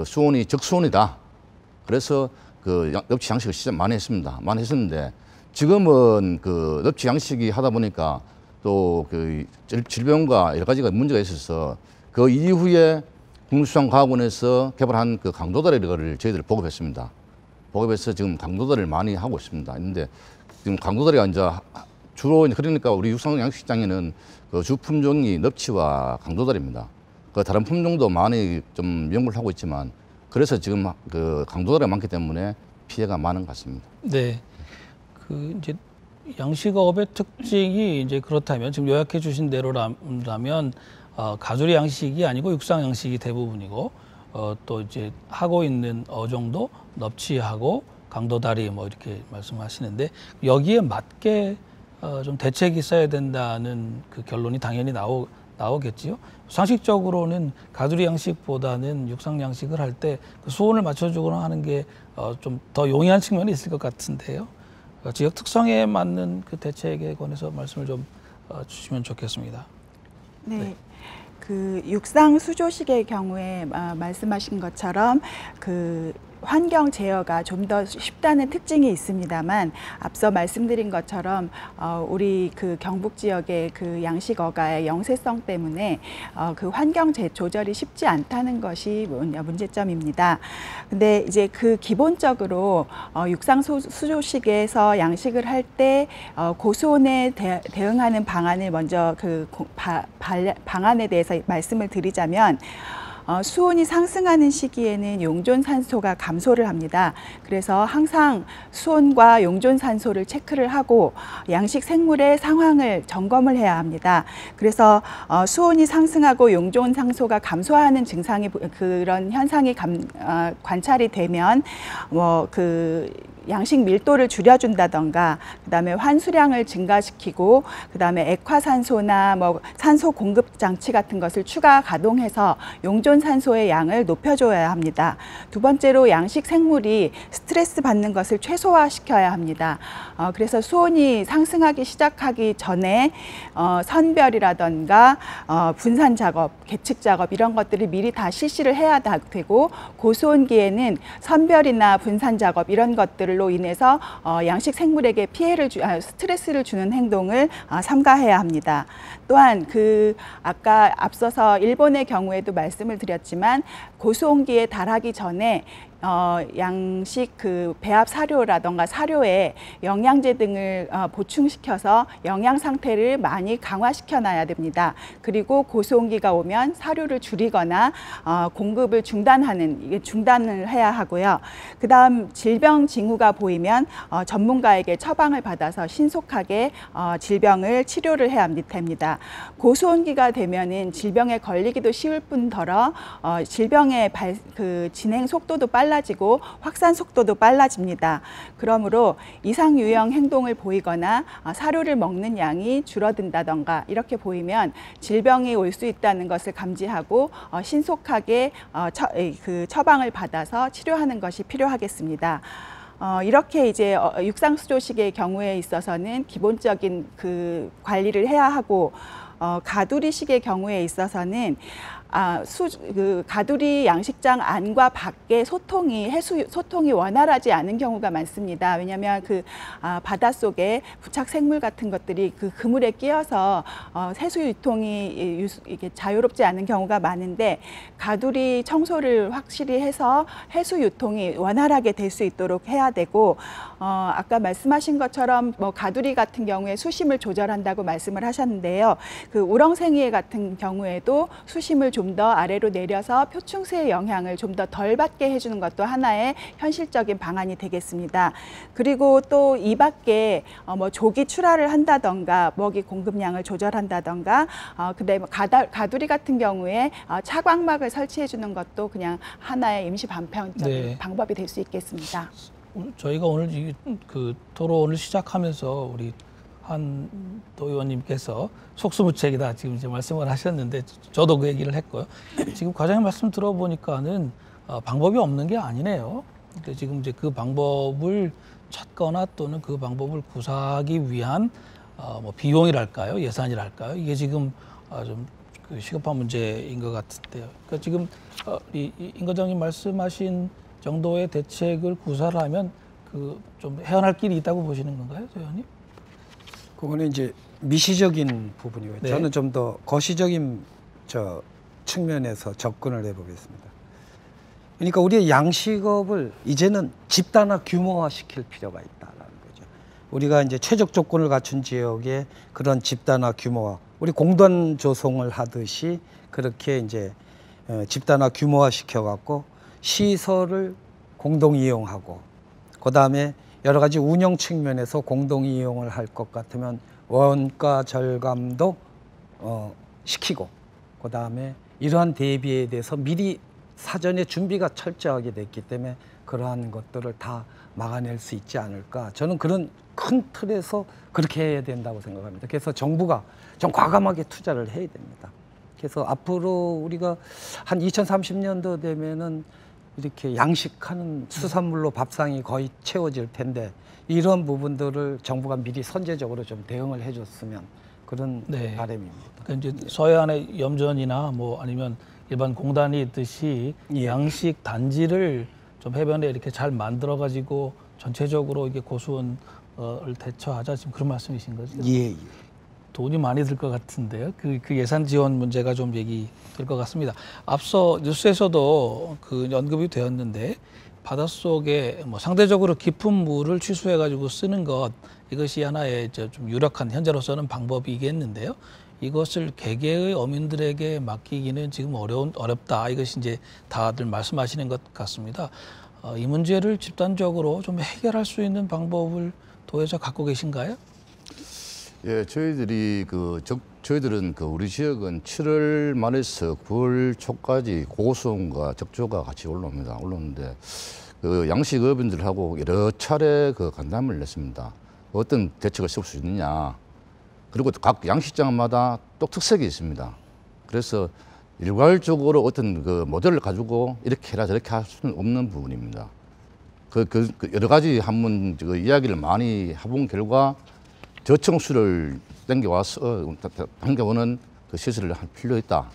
수온이 적수온이다. 그래서 넙치 양식을 시작 많이 했습니다. 많이 했었는데 지금은 넙치 양식이 하다 보니까 또 질병과 여러 가지가 문제가 있어서 그 이후에 국립수산과학원에서 개발한 강도다리를 저희들 보급했습니다. 보급해서 지금 강도다리를 많이 하고 있습니다. 근데 지금 강도다리가 이제 주로 그러니까 우리 육상 양식장에는 주 품종이 넙치와 강도다리입니다. 다른 품종도 많이 좀 연구를 하고 있지만 그래서 지금 강도다리가 많기 때문에 피해가 많은 것 같습니다. 네, 이제 양식업의 특징이 이제 그렇다면 지금 요약해 주신 대로라면 가두리 양식이 아니고 육상 양식이 대부분이고 또 이제 하고 있는 어종도 넙치하고 강도다리 이렇게 말씀하시는데 여기에 맞게 좀 대책이 있어야 된다는 결론이 당연히 나오겠지요. 상식적으로는 가두리 양식보다는 육상 양식을 할 때 수온을 맞춰주거나 하는 게 좀 더 용이한 측면이 있을 것 같은데요. 지역 특성에 맞는 대책에 관해서 말씀을 좀 주시면 좋겠습니다. 네. 육상 수조식의 경우에 말씀하신 것처럼 환경 제어가 좀 더 쉽다는 특징이 있습니다만 앞서 말씀드린 것처럼 우리 그 경북 지역의 그 양식 어가의 영세성 때문에 그 환경 조절이 쉽지 않다는 것이 문제점입니다. 근데 이제 그 기본적으로 육상 수조식에서 양식을 할 때 고수온에 대응하는 방안을 먼저 방안에 대해서 말씀을 드리자면 수온이 상승하는 시기에는 용존산소가 감소를 합니다. 그래서 항상 수온과 용존산소를 체크를 하고 양식 생물의 상황을 점검을 해야 합니다. 그래서 수온이 상승하고 용존산소가 감소하는 증상이 그런 현상이 관찰이 되면 양식 밀도를 줄여준다던가, 그다음에 환수량을 증가시키고, 그다음에 액화산소나 산소 공급 장치 같은 것을 추가 가동해서 용존산소의 양을 높여줘야 합니다. 두 번째로 양식 생물이 스트레스 받는 것을 최소화시켜야 합니다. 그래서 수온이 상승하기 시작하기 전에 선별이라던가 분산 작업, 계측 작업 이런 것들을 미리 다 실시를 해야 되고, 고수온기에는 선별이나 분산 작업 이런 것들로 인해서 양식 생물에게 스트레스를 주는 행동을 삼가해야 합니다. 또한 아까 앞서서 일본의 경우에도 말씀을 드렸지만 고수온기에 달하기 전에 양식 배합 사료라던가 사료에 영양제 등을 보충시켜서 영양 상태를 많이 강화시켜 놔야 됩니다. 그리고 고수온기가 오면 사료를 줄이거나 공급을 중단을 해야 하고요. 그다음 질병 징후가 보이면 전문가에게 처방을 받아서 신속하게 질병을 치료를 해야 됩니다. 고수온기가 되면은 질병에 걸리기도 쉬울 뿐더러 질병의 진행 속도도 빨라지고 확산 속도도 빨라집니다. 그러므로 이상 유형 행동을 보이거나 사료를 먹는 양이 줄어든다던가 이렇게 보이면 질병이 올 수 있다는 것을 감지하고 신속하게 처방을 받아서 치료하는 것이 필요하겠습니다. 이렇게 이제 육상수조식의 경우에 있어서는 기본적인 관리를 해야 하고, 가두리식의 경우에 있어서는 가두리 양식장 안과 밖의 소통이 원활하지 않은 경우가 많습니다. 왜냐하면 바닷속에 부착 생물 같은 것들이 그물에 끼어서 해수 유통이 이게 자유롭지 않은 경우가 많은데, 가두리 청소를 확실히 해서 해수 유통이 원활하게 될 수 있도록 해야 되고, 아까 말씀하신 것처럼 가두리 같은 경우에 수심을 조절한다고 말씀을 하셨는데요. 우렁생이에 같은 경우에도 수심을 좀 더 아래로 내려서 표충수의 영향을 좀 더 덜 받게 해주는 것도 하나의 현실적인 방안이 되겠습니다. 그리고 또 이 밖에 조기 출하를 한다던가 먹이 공급량을 조절한다던가, 그다음에 가두리 같은 경우에 차광막을 설치해 주는 것도 그냥 하나의 임시 방편적인 방법이 될 수 있겠습니다. 저희가 오늘 토론을 시작하면서 우리 한도 의원님께서 속수무책이다 지금 이제 말씀을 하셨는데, 저도 그 얘기를 했고요. 지금 과장님 말씀 들어보니까는 방법이 없는 게 아니네요. 그러니까 지금 이제 그 방법을 찾거나 또는 그 방법을 구사하기 위한 비용이랄까요, 예산이랄까요, 이게 지금 좀 시급한 문제인 것 같은데요. 그러니까 지금 임 과장님 말씀하신 정도의 대책을 구사를 하면 좀 헤어날 길이 있다고 보시는 건가요, 조 의원님? 그거는 이제 미시적인 부분이고요. 네. 저는 좀 더 거시적인 측면에서 접근을 해보겠습니다. 그러니까 우리의 양식업을 이제는 집단화 규모화 시킬 필요가 있다라는 거죠. 우리가 이제 최적 조건을 갖춘 지역에 그런 집단화 규모화, 우리 공단 조성을 하듯이 그렇게 이제 집단화 규모화 시켜갖고 시설을 공동 이용하고, 그 다음에 여러 가지 운영 측면에서 공동 이용을 할 것 같으면 원가 절감도 시키고, 그 다음에 이러한 대비에 대해서 미리 사전에 준비가 철저하게 됐기 때문에 그러한 것들을 다 막아낼 수 있지 않을까. 저는 그런 큰 틀에서 그렇게 해야 된다고 생각합니다. 그래서 정부가 좀 과감하게 투자를 해야 됩니다. 그래서 앞으로 우리가 한 2030년도 되면은 이렇게 양식하는 수산물로 밥상이 거의 채워질 텐데, 이런 부분들을 정부가 미리 선제적으로 좀 대응을 해줬으면 그런 바람입니다. 그러니까 이제 서해안의 염전이나 아니면 일반 공단이 있듯이 양식 단지를 좀 해변에 이렇게 잘 만들어 가지고 전체적으로 이게 고수원을 대처하자 지금 그런 말씀이신 거죠? 예, 예. 돈이 많이 들 것 같은데요. 그 예산 지원 문제가 좀 얘기될 것 같습니다. 앞서 뉴스에서도 그 언급이 되었는데 바닷속에 뭐 상대적으로 깊은 물을 취수해 가지고 쓰는 것, 이것이 하나의 좀 유력한 현재로서는 방법이겠는데요. 이것을 개개의 어민들에게 맡기기는 지금 어렵다. 이것이 이제 다들 말씀하시는 것 같습니다. 이 문제를 집단적으로 좀 해결할 수 있는 방법을 도에서 갖고 계신가요? 예, 저희들은 우리 지역은 7월 말에서 9월 초까지 고수온과 적조가 같이 올라오는데 그 양식업인들하고 여러 차례 그 간담을 냈습니다. 어떤 대책을 세울 수 있느냐. 그리고 각 양식장마다 또 특색이 있습니다. 그래서 일괄적으로 어떤 그 모델을 가지고 이렇게 해라 저렇게 할 수는 없는 부분입니다. 그 여러 가지 한번 그 이야기를 많이 해본 결과 저청수를 당겨오는 그 시설을 할 필요 있다.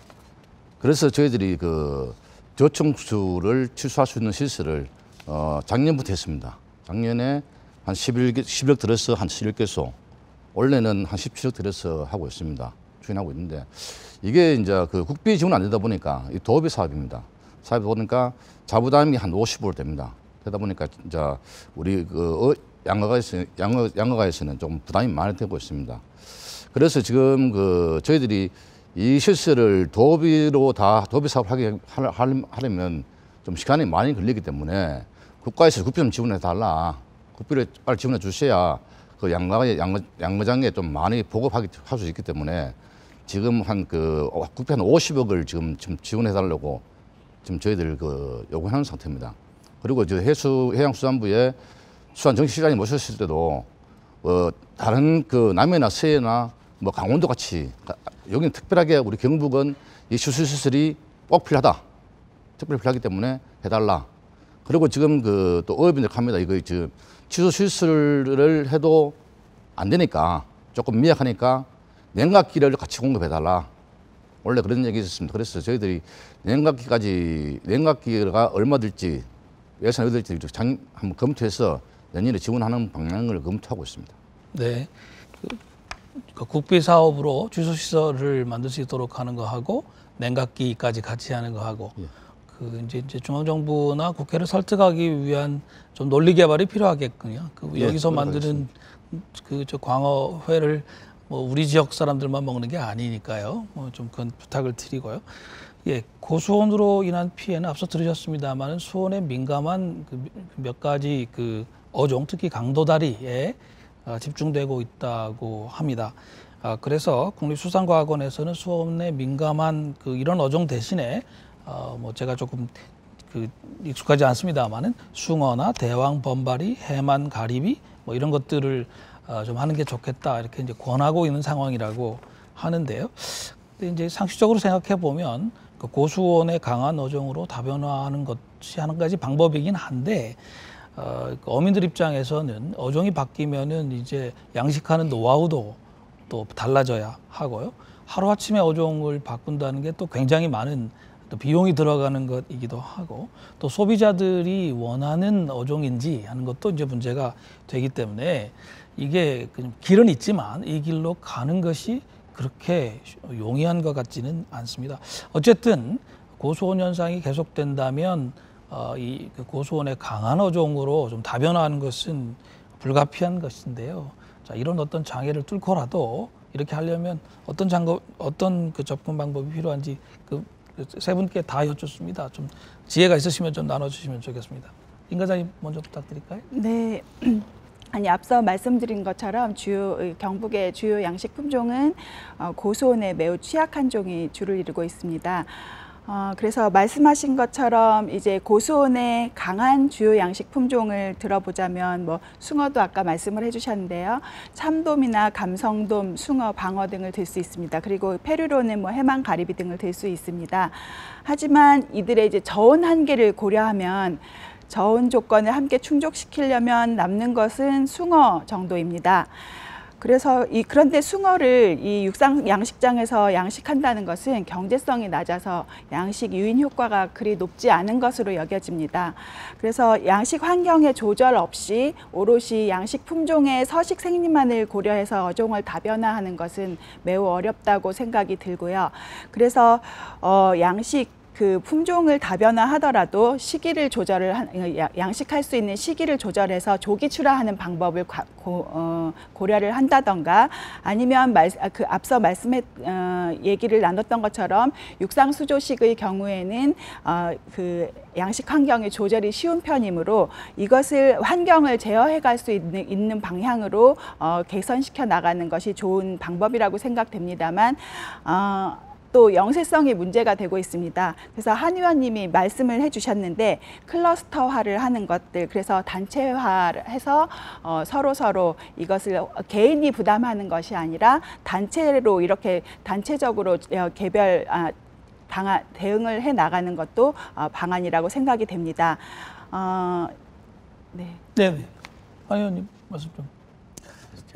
그래서 저희들이 그 저청수를 취소할 수 있는 시설을 작년부터 했습니다. 작년에 한 11억 들어서 한 11개소, 올해는 한 17억 들어서 하고 있습니다. 추진하고 있는데 이게 이제 그 국비 지원 안 되다 보니까 이 도읍이 사업입니다. 사업이 보니까 자부담이 한 50% 됩니다. 되다 보니까 이제 우리 그 양어가에서는 좀 부담이 많이 되고 있습니다. 그래서 지금 그 저희들이 이 시설을 도비로 다 도비 사업을 하려면 좀 시간이 많이 걸리기 때문에 국가에서 국비 좀 지원해 달라. 국비를 빨리 지원해 주셔야 그 양어장에 좀 많이 보급하게 할 수 있기 때문에 지금 국비 한 50억을 지금 지원해 달라고 지금 저희들 그 요구하는 상태입니다. 그리고 저 해양수산부에 수산정식시장이 모셨을 때도 다른 그 남해나 서해나 뭐 강원도 같이 여기는 특별하게 우리 경북은 이 취수시설이 꼭 필요하다. 특별히 필요하기 때문에 해달라. 그리고 지금 그 또 어업인들 합니다. 이거 지금 취수시설을 해도 안 되니까 조금 미약하니까 냉각기를 같이 공급해달라. 원래 그런 얘기 있었습니다. 그래서 저희들이 냉각기가 얼마 들지 예산이 어디 들지 한번 검토해서 내년에 지원하는 방향을 검토하고 있습니다. 네. 그 국비 사업으로 취수시설을 만들 수 있도록 하는 거 하고 냉각기까지 같이 하는 거 하고 그 이제 중앙정부나 국회를 설득하기 위한 좀 논리 개발이 필요하겠군요. 여기서 만드는 저 광어회를 뭐 우리 지역 사람들만 먹는 게 아니니까요. 좀 그건 부탁을 드리고요. 예, 고수온으로 인한 피해는 앞서 들으셨습니다만은 수온에 민감한 몇 가지 그 어종, 특히 강도다리에 집중되고 있다고 합니다. 그래서 국립수산과학원에서는 수온에 민감한 이런 어종 대신에 뭐 제가 조금 익숙하지 않습니다만은 숭어나 대왕 범바리, 해만 가리비 뭐 이런 것들을 좀 하는 게 좋겠다 이렇게 이제 권하고 있는 상황이라고 하는데요. 근데 이제 상식적으로 생각해 보면 그 고수온의 강한 어종으로 다변화하는 것이 한 가지 방법이긴 한데 어민들 입장에서는 어종이 바뀌면은 이제 양식하는 노하우도 또 달라져야 하고요. 하루아침에 어종을 바꾼다는 게 또 굉장히 많은 또 비용이 들어가는 것이기도 하고 또 소비자들이 원하는 어종인지 하는 것도 이제 문제가 되기 때문에 이게 길은 있지만 이 길로 가는 것이 그렇게 용이한 것 같지는 않습니다. 어쨌든 고수온 현상이 계속된다면 이 고수온의 강한 어종으로 좀 다변화하는 것은 불가피한 것인데요. 자, 이런 어떤 장애를 뚫고라도 이렇게 하려면 어떤 그 접근 방법이 필요한지 세 분께 다 여쭙습니다. 좀 지혜가 있으시면 좀 나눠주시면 좋겠습니다. 임 과장님 먼저 부탁드릴까요? 네. 아니 앞서 말씀드린 것처럼 경북의 주요 양식 품종은 고수온에 매우 취약한 종이 주를 이루고 있습니다. 그래서 말씀하신 것처럼 이제 고수온의 강한 주요 양식 품종을 들어보자면 뭐 숭어도 아까 말씀을 해주셨는데요. 참돔이나 감성돔, 숭어, 방어 등을 들 수 있습니다. 그리고 페류로는 뭐 해만 가리비 등을 들 수 있습니다. 하지만 이들의 이제 저온 한계를 고려하면 저온 조건을 함께 충족시키려면 남는 것은 숭어 정도입니다. 그래서 그런데 숭어를 이 육상 양식장에서 양식한다는 것은 경제성이 낮아서 양식 유인 효과가 그리 높지 않은 것으로 여겨집니다. 그래서 양식 환경의 조절 없이 오롯이 양식 품종의 서식 생리만을 고려해서 어종을 다변화하는 것은 매우 어렵다고 생각이 들고요. 그래서 양식 그 품종을 다변화하더라도 시기를 양식할 수 있는 시기를 조절해서 조기 출하하는 방법을 고려를 한다던가, 아니면 앞서 얘기를 나눴던 것처럼 육상 수조식의 경우에는 그 양식 환경의 조절이 쉬운 편이므로 이것을 환경을 제어해 갈 수 있는 방향으로 개선시켜 나가는 것이 좋은 방법이라고 생각됩니다만, 또 영세성이 문제가 되고 있습니다. 그래서 한 의원님이 말씀을 해주셨는데 클러스터화를 하는 것들, 그래서 단체화해서 서로 이것을 개인이 부담하는 것이 아니라 단체로 이렇게 단체적으로 개별 대응을 해 나가는 것도 방안이라고 생각이 됩니다. 네. 네. 한 의원님 말씀 좀.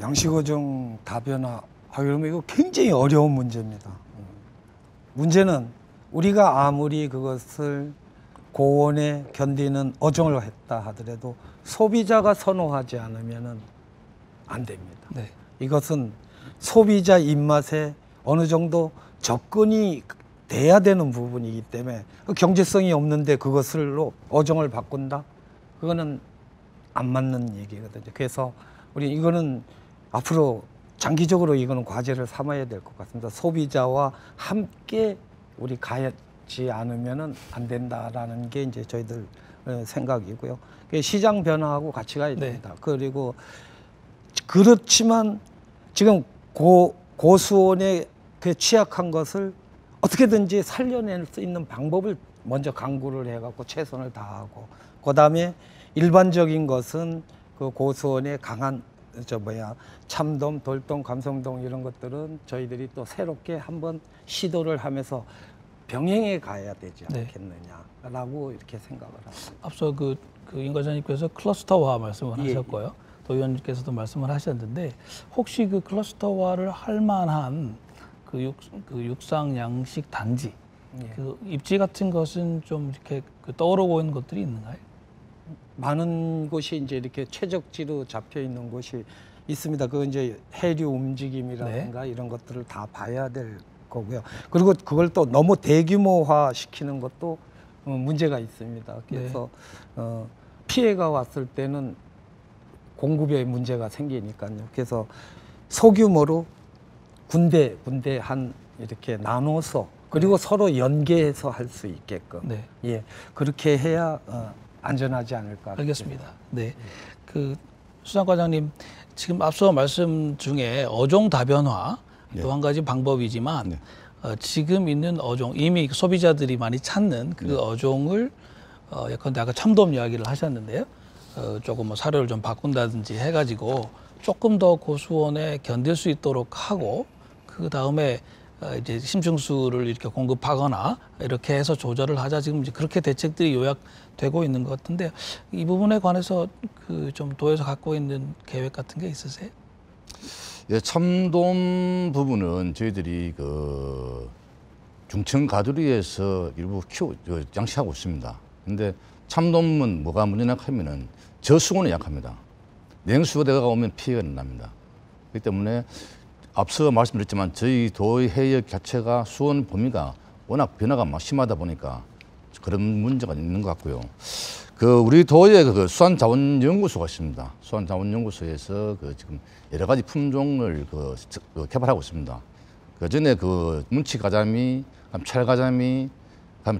양식어종 다변화, 그러면 이거 굉장히 어려운 문제입니다. 문제는 우리가 아무리 그것을 고온에 견디는 어종을 했다 하더라도 소비자가 선호하지 않으면 안 됩니다. 네. 이것은 소비자 입맛에 어느 정도 접근이 돼야 되는 부분이기 때문에 경제성이 없는데 그것을로 어종을 바꾼다? 그거는 안 맞는 얘기거든요. 그래서 우리 이거는 앞으로 장기적으로 이거는 과제를 삼아야 될 것 같습니다. 소비자와 함께 우리 가지 않으면은 안 된다라는 게 이제 저희들 생각이고요. 시장 변화하고 같이 가야 됩니다. 네. 그리고 그렇지만 지금 고수온에 그 취약한 것을 어떻게든지 살려낼 수 있는 방법을 먼저 강구를 해갖고 최선을 다하고, 그 다음에 일반적인 것은 그 고수온에 강한 참돔, 돌돔, 감성돔 이런 것들은 저희들이 또 새롭게 한번 시도를 하면서 병행해 가야 되지 않겠느냐라고 이렇게 생각을 합니다. 앞서 그 임 과장님께서 클러스터화 말씀을 하셨고요. 도 의원님께서도 말씀을 하셨는데, 혹시 그 클러스터화를 할 만한 그 육상 양식 단지, 그 입지 같은 것은 좀 이렇게 떠오르고 있는 것들이 있는가요? 많은 곳이 이제 이렇게 최적지로 잡혀 있는 곳이 있습니다. 그 이제 해류 움직임이라든가 이런 것들을 다 봐야 될 거고요. 그리고 그걸 또 너무 대규모화 시키는 것도 문제가 있습니다. 그래서 피해가 왔을 때는 공급에 문제가 생기니까요. 그래서 소규모로 군데 한 이렇게 나눠서, 그리고 서로 연계해서 할 수 있게끔 그렇게 해야 안전하지 않을까. 알겠습니다. 네. 그 수상 과장님, 지금 앞서 말씀 중에 어종 다변화 또 한 가지 방법이지만 지금 있는 어종, 이미 소비자들이 많이 찾는 그 어종을 예컨대 아까 참돔 이야기를 하셨는데요. 조금 뭐 사료를 좀 바꾼다든지 해가지고 조금 더 고수온에 견딜 수 있도록 하고, 그 다음에 이제 심층수를 이렇게 공급하거나 이렇게 해서 조절을 하자, 지금 이제 그렇게 대책들이 요약되고 있는 것 같은데, 이 부분에 관해서 그 좀 도에서 갖고 있는 계획 같은 게 있으세요? 예, 참돔 부분은 저희들이 그 중청 가두리에서 일부 양식하고 있습니다. 근데 참돔은 뭐가 문제냐 하면은 저수온에 약합니다. 냉수대가 오면 피해가 납니다. 그렇기 때문에 앞서 말씀드렸지만 저희 도의 해역 자체가 수온 범위가 워낙 변화가 막 심하다 보니까 그런 문제가 있는 것 같고요. 우리 도에 수산자원연구소가 있습니다. 수산자원연구소에서 지금 여러 가지 품종을 개발하고 있습니다. 전에 문치가자미, 찰가자미,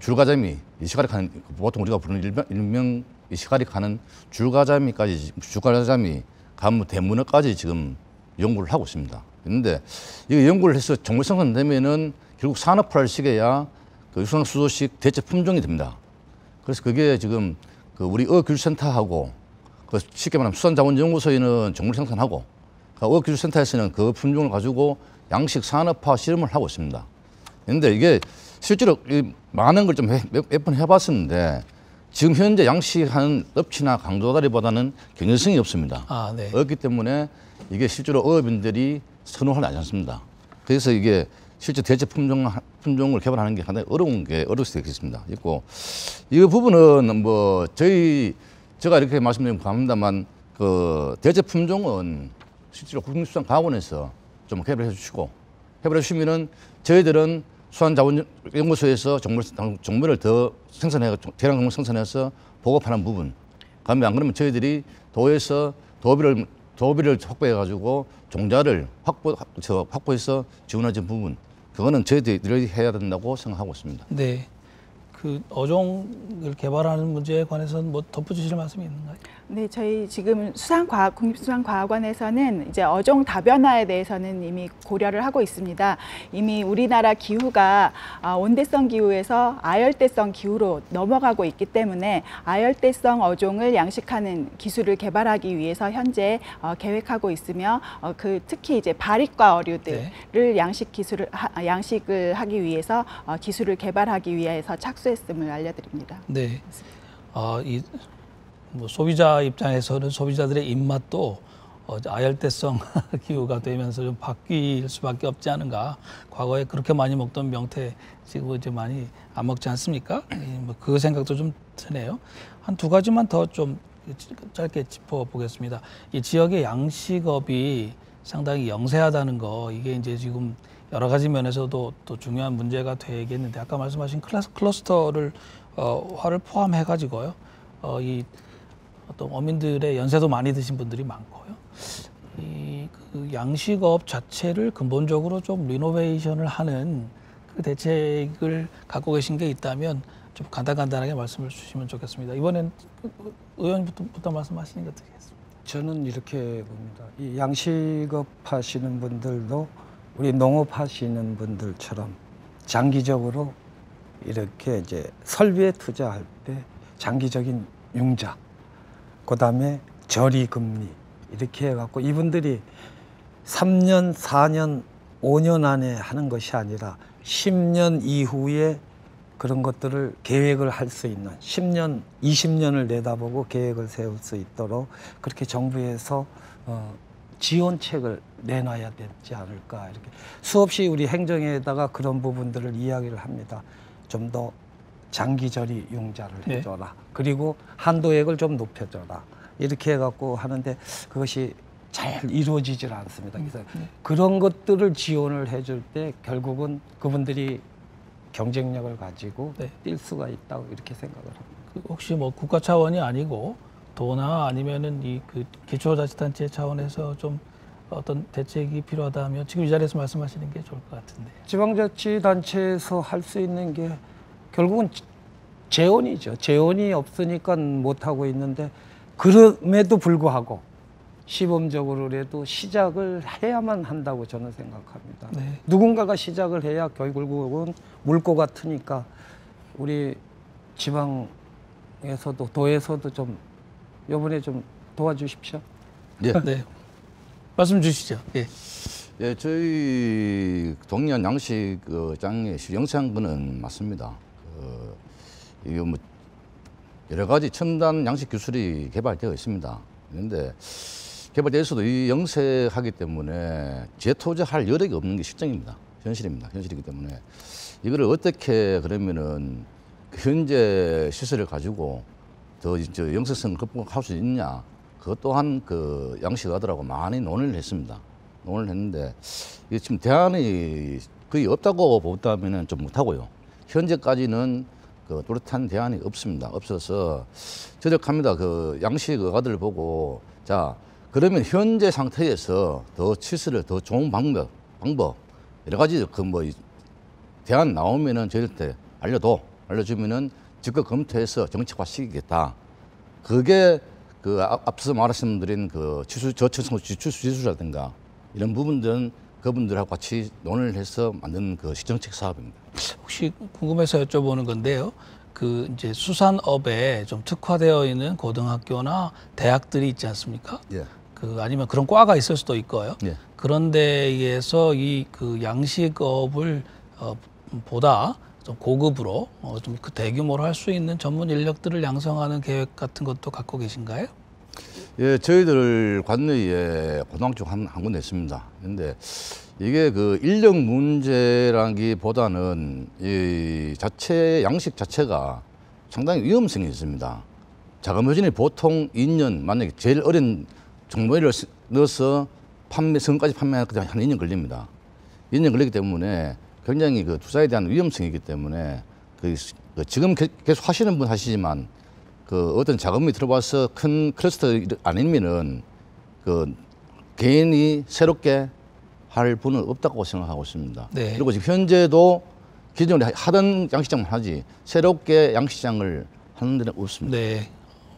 줄가자미, 이 시가리 가는, 보통 우리가 부르는 일명 이 시가리 가는 줄가자미까지, 대문어까지 지금 연구를 하고 있습니다. 그런데 이 연구를 해서 정물 생산되면은 결국 산업화를 시켜야 육상 수조식 대체 품종이 됩니다. 그래서 그게 지금 우리 어교육센터하고 쉽게 말하면 수산자원연구소에는 정물 생산하고 어교육센터에서는 그 품종을 가지고 양식 산업화 실험을 하고 있습니다. 그런데 이게 실제로 많은 걸 좀 몇 번 해봤었는데 지금 현재 양식하는 업체나 강도다리보다는 경쟁성이 없습니다. 아, 네. 없기 때문에 이게 실제로 어업인들이 선호를 하지 않습니다. 그래서 이게 실제 대체 품종을 개발하는 게 상당히 어려울 수도 있겠습니다. 있고 이 부분은 뭐 제가 이렇게 말씀드리면 감사합니다만 그 대체 품종은 실제로 국립수산과학원에서 좀 개발해 주시면은 저희들은 수산자원연구소에서 종물을 더 대량 종물 생산해서 보급하는 부분. 그러면 안 그러면 저희들이 도에서 도비를 확보해 가지고 종자를 확보해서 지원하는 부분. 그거는 저희들이 해야 된다고 생각하고 있습니다. 네. 그 어종을 개발하는 문제에 관해서는 뭐 덧붙이실 말씀이 있는가요? 네, 저희 지금 국립수산과학원에서는 이제 어종 다변화에 대해서는 이미 고려를 하고 있습니다. 이미 우리나라 기후가 온대성 기후에서 아열대성 기후로 넘어가고 있기 때문에 아열대성 어종을 양식하는 기술을 개발하기 위해서 현재 계획하고 있으며 특히 이제 바리과 어류들을 네. 양식을 하기 위해서 기술을 개발하기 위해서 착수했음을 알려드립니다. 네. 뭐 소비자 입장에서는 소비자들의 입맛도 아열대성 기후가 되면서 좀 바뀔 수밖에 없지 않은가. 과거에 그렇게 많이 먹던 명태 지금 이제 많이 안 먹지 않습니까? 뭐 그 생각도 좀 드네요. 한 두 가지만 더 좀 짧게 짚어보겠습니다. 이 지역의 양식업이 상당히 영세하다는 거, 이게 이제 지금 여러 가지 면에서도 또 중요한 문제가 되겠는데, 아까 말씀하신 클러스터를 화를 포함해 가지고요. 이 어떤 어민들의 연세도 많이 드신 분들이 많고요. 그 양식업 자체를 근본적으로 좀 리노베이션을 하는 그 대책을 갖고 계신 게 있다면 좀 간단하게 말씀을 주시면 좋겠습니다. 이번엔 의원님부터 말씀하시는 게 어떻겠습니까? 저는 이렇게 봅니다. 이 양식업 하시는 분들도 우리 농업 하시는 분들처럼 장기적으로 이렇게 이제 설비에 투자할 때 장기적인 융자, 그다음에 저리금리 이렇게 해갖고 이분들이 3년, 4년, 5년 안에 하는 것이 아니라 10년 이후에 그런 것들을 계획을 할 수 있는 10년, 20년을 내다보고 계획을 세울 수 있도록 그렇게 정부에서 지원책을 내놔야 되지 않을까, 이렇게 수없이 우리 행정에다가 그런 부분들을 이야기를 합니다. 좀 더 장기저리 융자를 해줘라. 네. 그리고 한도액을 좀 높여줘라. 이렇게 해갖고 하는데 그것이 잘 이루어지질 않습니다. 그래서 그런 것들을 지원을 해줄 때 결국은 그분들이 경쟁력을 가지고 네. 뛸 수가 있다고 이렇게 생각을 합니다. 혹시 뭐 국가 차원이 아니고 도나 아니면은 그 기초자치단체 차원에서 좀 어떤 대책이 필요하다면 지금 이 자리에서 말씀하시는 게 좋을 것 같은데. 지방자치단체에서 할 수 있는 게 결국은 재원이죠. 재원이 없으니까 못하고 있는데, 그럼에도 불구하고 시범적으로라도 시작을 해야만 한다고 저는 생각합니다. 네. 누군가가 시작을 해야 결국은 물 것 같으니까 우리 지방에서도 도에서도 좀 이번에 좀 도와주십시오. 네. 네. 말씀 주시죠. 예. 예, 저희 동해안 양식장에 영세한 거는 맞습니다. 이게 뭐 여러 가지 첨단 양식 기술이 개발되어 있습니다. 그런데 개발되어 있어도 이 영세하기 때문에 재투자할 여력이 없는 게 실정입니다. 현실이기 때문에 이거를 어떻게 그러면은 현재 시설을 가지고 더 영세성을 극복할 수 있냐, 그것 또한 그 양식하더라고 많이 논의를 했습니다. 논의를 했는데 이게 지금 대안이 거의 없다고 본다면은 좀 못하고요. 현재까지는 그 뚜렷한 대안이 없습니다. 없어서 저력합니다. 그 양식 어가들을 보고, 자 그러면 현재 상태에서 더 치수를 더 좋은 방법 여러 가지 그 뭐 대안 나오면은 저희한테 알려주면은 적극 검토해서 정책화 시키겠다. 그게 그 앞서 말씀드린 그 저층 지수라든가 이런 부분들은 그분들하고 같이 논의를 해서 만든 그 시정책 사업입니다. 혹시 궁금해서 여쭤보는 건데요. 그 이제 수산업에 좀 특화되어 있는 고등학교나 대학들이 있지 않습니까? 예. 그 아니면 그런 과가 있을 수도 있고요. 예. 그런 데에서 이 그 양식업을 보다 좀 고급으로 좀 그 대규모로 할 수 있는 전문 인력들을 양성하는 계획 같은 것도 갖고 계신가요? 예, 저희들 관내에 고등학교 한 군데 있습니다. 근데 이게 그 인력 문제라기보다는 이 자체 양식 자체가 상당히 위험성이 있습니다. 자가무진이 보통 2년, 만약에 제일 어린 종모를 넣어서 성까지 판매하는 한 2년 걸립니다. 2년 걸리기 때문에 굉장히 그 투자에 대한 위험성이 있기 때문에 지금 계속 하시는 분 하시지만 그 어떤 자금이 들어와서 큰 클러스터 아니면은 그 개인이 새롭게 할 분은 없다고 생각하고 있습니다. 네. 그리고 지금 현재도 기존에 하던 양식장만 하지 새롭게 양식장을 하는 데는 없습니다. 네.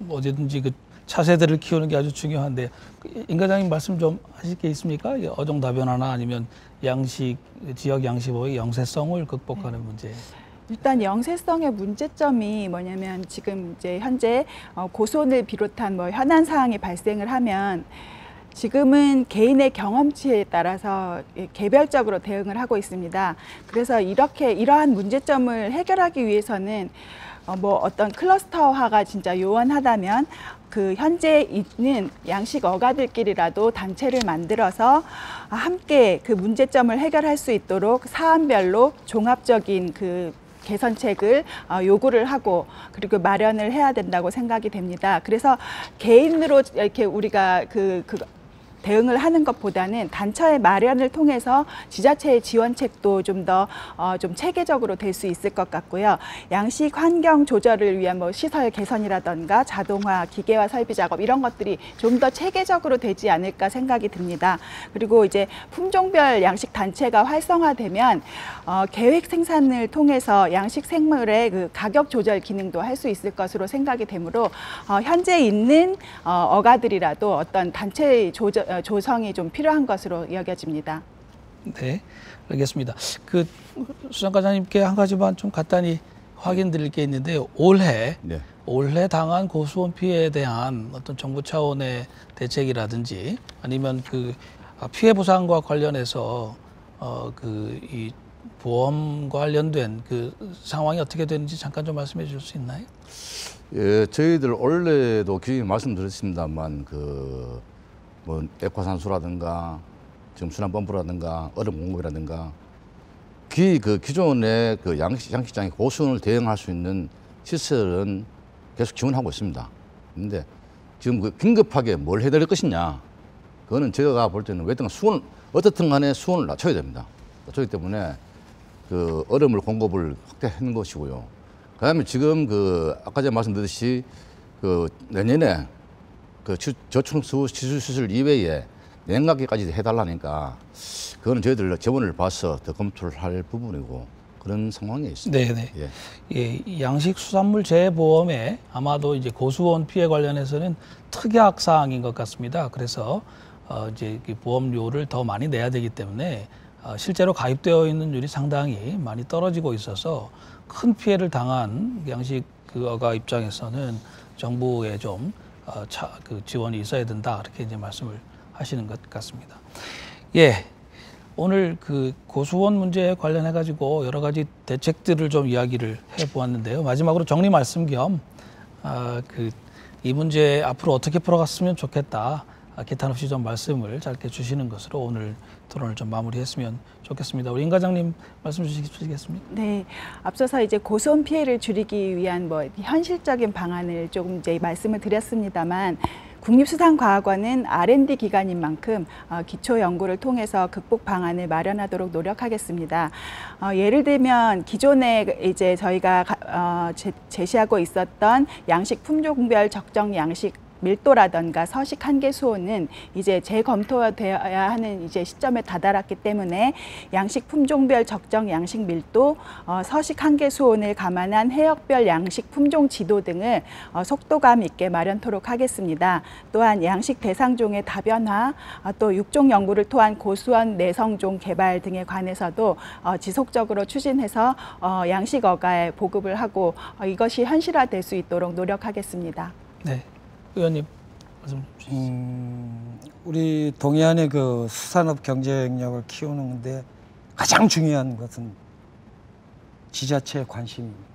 어디든지 그 차세대를 키우는 게 아주 중요한데 임 과장님 말씀 좀 하실 게 있습니까? 어종 다변화나 아니면 양식 지역 양식의 영세성을 극복하는 문제. 일단 영세성의 문제점이 뭐냐면 지금 이제 현재 고손을 비롯한 뭐 현안 사항이 발생을 하면 지금은 개인의 경험치에 따라서 개별적으로 대응을 하고 있습니다. 그래서 이러한 문제점을 해결하기 위해서는 뭐 어떤 클러스터화가 진짜 요원하다면 그 현재 있는 양식 어가들끼리라도 단체를 만들어서 함께 그 문제점을 해결할 수 있도록 사안별로 종합적인 그 개선책을 요구를 하고 그리고 마련을 해야 된다고 생각이 됩니다. 그래서 개인으로 이렇게 우리가 대응을 하는 것보다는 단체의 마련을 통해서 지자체의 지원책도 좀 더 좀 체계적으로 될 수 있을 것 같고요. 양식 환경 조절을 위한 뭐 시설 개선이라던가 자동화, 기계화 설비 작업 이런 것들이 좀 더 체계적으로 되지 않을까 생각이 듭니다. 그리고 이제 품종별 양식 단체가 활성화되면 계획 생산을 통해서 양식 생물의 그 가격 조절 기능도 할 수 있을 것으로 생각이 되므로 현재 있는 어가들이라도 어떤 단체 조성이 좀 필요한 것으로 여겨집니다. 네, 알겠습니다. 그 수장 과장님께 한 가지만 좀 간단히 확인드릴 게 있는데 올해 당한 고수원 피해에 대한 어떤 정부 차원의 대책이라든지 아니면 그 피해 보상과 관련해서 이 보험과 관련된 그 상황이 어떻게 되는지 잠깐 좀 말씀해 주실 수 있나요? 예, 저희들 원래도 기존에 말씀드렸습니다만 뭐 액화산수라든가 지금 순환펌프라든가 얼음 공급이라든가 기존의 그 양식장의 고수원을 대응할 수 있는 시설은 계속 지원하고 있습니다. 그런데 지금 그 긴급하게 뭘 해야 될 것이냐, 그거는 제가 볼 때는 어떻든 간에 수온을 낮춰야 됩니다. 낮추기 때문에 그 얼음을 공급을 확대하는 것이고요. 그다음에 지금 아까 제가 말씀드렸듯이 내년에 저층수 시술 이외에 냉각기까지 해달라니까 그거는 저희들 재원을 봐서 더 검토를 할 부분이고 그런 상황에 있습니다. 네네. 예, 양식수산물 재보험에 아마도 이제 고수원 피해 관련해서는 특약 사항인 것 같습니다. 그래서 이제 보험료를 더 많이 내야 되기 때문에 실제로 가입되어 있는 율이 상당히 많이 떨어지고 있어서 큰 피해를 당한 양식 어가 입장에서는 정부에 좀 지원이 있어야 된다 이렇게 이제 말씀을 하시는 것 같습니다. 예, 오늘 고수원 문제에 관련해 가지고 여러 가지 대책들을 좀 이야기를 해보았는데요. 마지막으로 정리 말씀 겸 이 문제 앞으로 어떻게 풀어갔으면 좋겠다. 기탄 없이 좀 말씀을 짧게 주시는 것으로 오늘 토론을 좀 마무리했으면 좋겠습니다. 우리 임 과장님 말씀 주시겠습니까? 네, 앞서서 이제 고수원 피해를 줄이기 위한 뭐 현실적인 방안을 조금 이제 말씀을 드렸습니다만 국립수산과학원은 R&D 기관인 만큼 기초 연구를 통해서 극복 방안을 마련하도록 노력하겠습니다. 예를 들면 기존에 이제 저희가 제시하고 있었던 양식 품종별 적정 양식 밀도라던가 서식 한계 수온은 이제 재검토되어야 하는 이제 시점에 다다랐기 때문에 양식 품종별 적정 양식 밀도, 서식 한계 수온을 감안한 해역별 양식 품종 지도 등을 속도감 있게 마련토록 하겠습니다. 또한 양식 대상종의 다변화, 또 육종 연구를 통한 고수원 내성종 개발 등에 관해서도 지속적으로 추진해서 양식 어가에 보급을 하고 이것이 현실화될 수 있도록 노력하겠습니다. 네. 의원님 말씀 주시죠. 우리 동해안의 수산업 경쟁력을 키우는데 가장 중요한 것은 지자체의 관심입니다.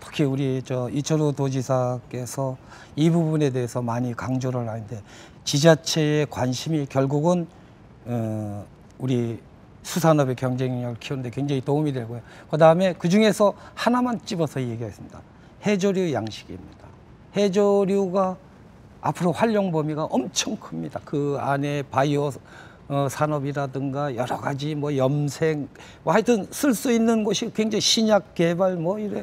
특히 우리 이철우 도지사께서 이 부분에 대해서 많이 강조를 하는데 지자체의 관심이 결국은 우리 수산업의 경쟁력을 키우는데 굉장히 도움이 되고요. 그다음에 그중에서 하나만 집어서 얘기하겠습니다. 해조류 양식입니다. 해조류가 앞으로 활용 범위가 엄청 큽니다. 그 안에 바이오 산업이라든가 여러 가지 뭐 염색 뭐 하여튼 쓸 수 있는 곳이 굉장히 신약 개발 뭐 이래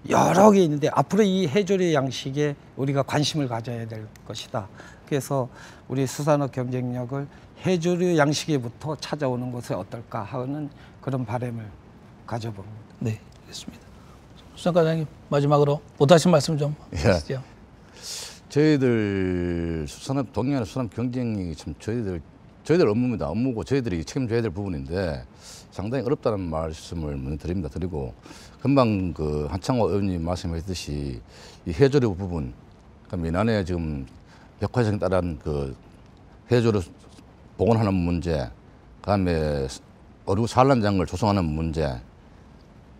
여러 개 있는데 앞으로 이 해조류 양식에 우리가 관심을 가져야 될 것이다. 그래서 우리 수산업 경쟁력을 해조류 양식에부터 찾아오는 것이 어떨까 하는 그런 바람을 가져봅니다. 네, 알겠습니다. 수산 과장님 마지막으로 못하신 말씀 좀 하시죠. 저희들 수산업 동해안 수산업 경쟁이 참 저희들 업무입니다. 업무고 저희들이 책임져야 될 부분인데 상당히 어렵다는 말씀을 먼저 드리고 금방 그 한창호 의원님 말씀하셨듯이 이 해조류 부분, 그러니까 민안에 지금 백화점에 따른 그 해조류 복원하는 문제, 그다음에 어류 산란장을 조성하는 문제,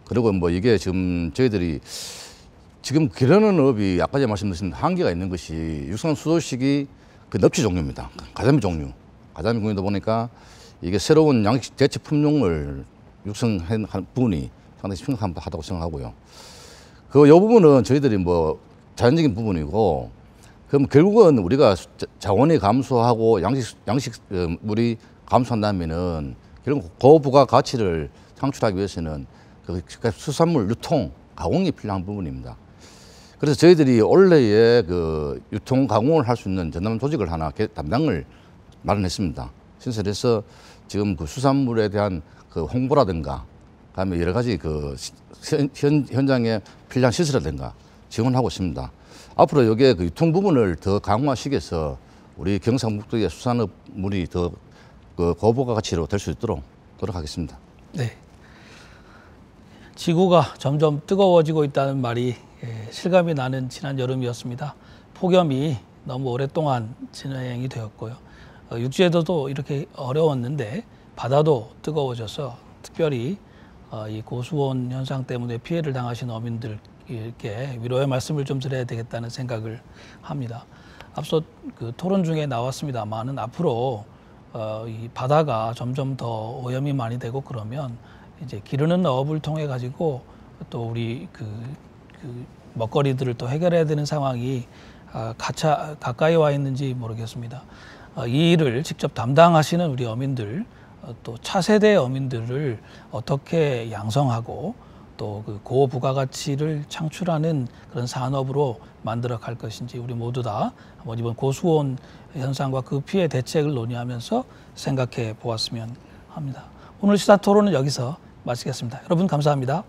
그리고 뭐 이게 지금 저희들이 지금 기르는 업이 아까 제가 말씀드린 한계가 있는 것이 육상 수조식이 그 넙치 종류입니다. 가자미 종류다 보니까 이게 새로운 양식 대체 품종을 육성한 부분이 상당히 심각하다고 생각하고요. 이 부분은 저희들이 뭐 자연적인 부분이고, 그럼 결국은 우리가 자원이 감소하고 양식물이 감소한다면은 결국 고부가 가치를 창출하기 위해서는 그 수산물 유통, 가공이 필요한 부분입니다. 그래서 저희들이 올해에 그 유통 가공을 할 수 있는 전담 조직을 하나 담당을 마련했습니다. 신설해서 지금 그 수산물에 대한 그 홍보라든가, 그다음에 여러 가지 그 현장에 필요한 시설이라든가 지원하고 있습니다. 앞으로 여기에 그 유통 부분을 더 강화시켜서 위해서 우리 경상북도의 수산업물이 더 그 고부가 가치로 될 수 있도록 노력하겠습니다. 네. 지구가 점점 뜨거워지고 있다는 말이 실감이 나는 지난 여름이었습니다. 폭염이 너무 오랫동안 진행이 되었고요. 육지에서도 이렇게 어려웠는데 바다도 뜨거워져서 특별히 이 고수온 현상 때문에 피해를 당하신 어민들께 위로의 말씀을 좀 드려야 되겠다는 생각을 합니다. 앞서 그 토론 중에 나왔습니다만은 앞으로 이 바다가 점점 더 오염이 많이 되고 그러면 이제 기르는 어업을 통해 가지고 또 우리 그 먹거리들을 또 해결해야 되는 상황이 가까이 와 있는지 모르겠습니다. 이 일을 직접 담당하시는 우리 어민들, 또 차세대 어민들을 어떻게 양성하고 또 그 고부가가치를 창출하는 그런 산업으로 만들어 갈 것인지 우리 모두 다 한번 이번 고수온 현상과 그 피해 대책을 논의하면서 생각해 보았으면 합니다. 오늘 시사 토론은 여기서 마치겠습니다. 여러분 감사합니다.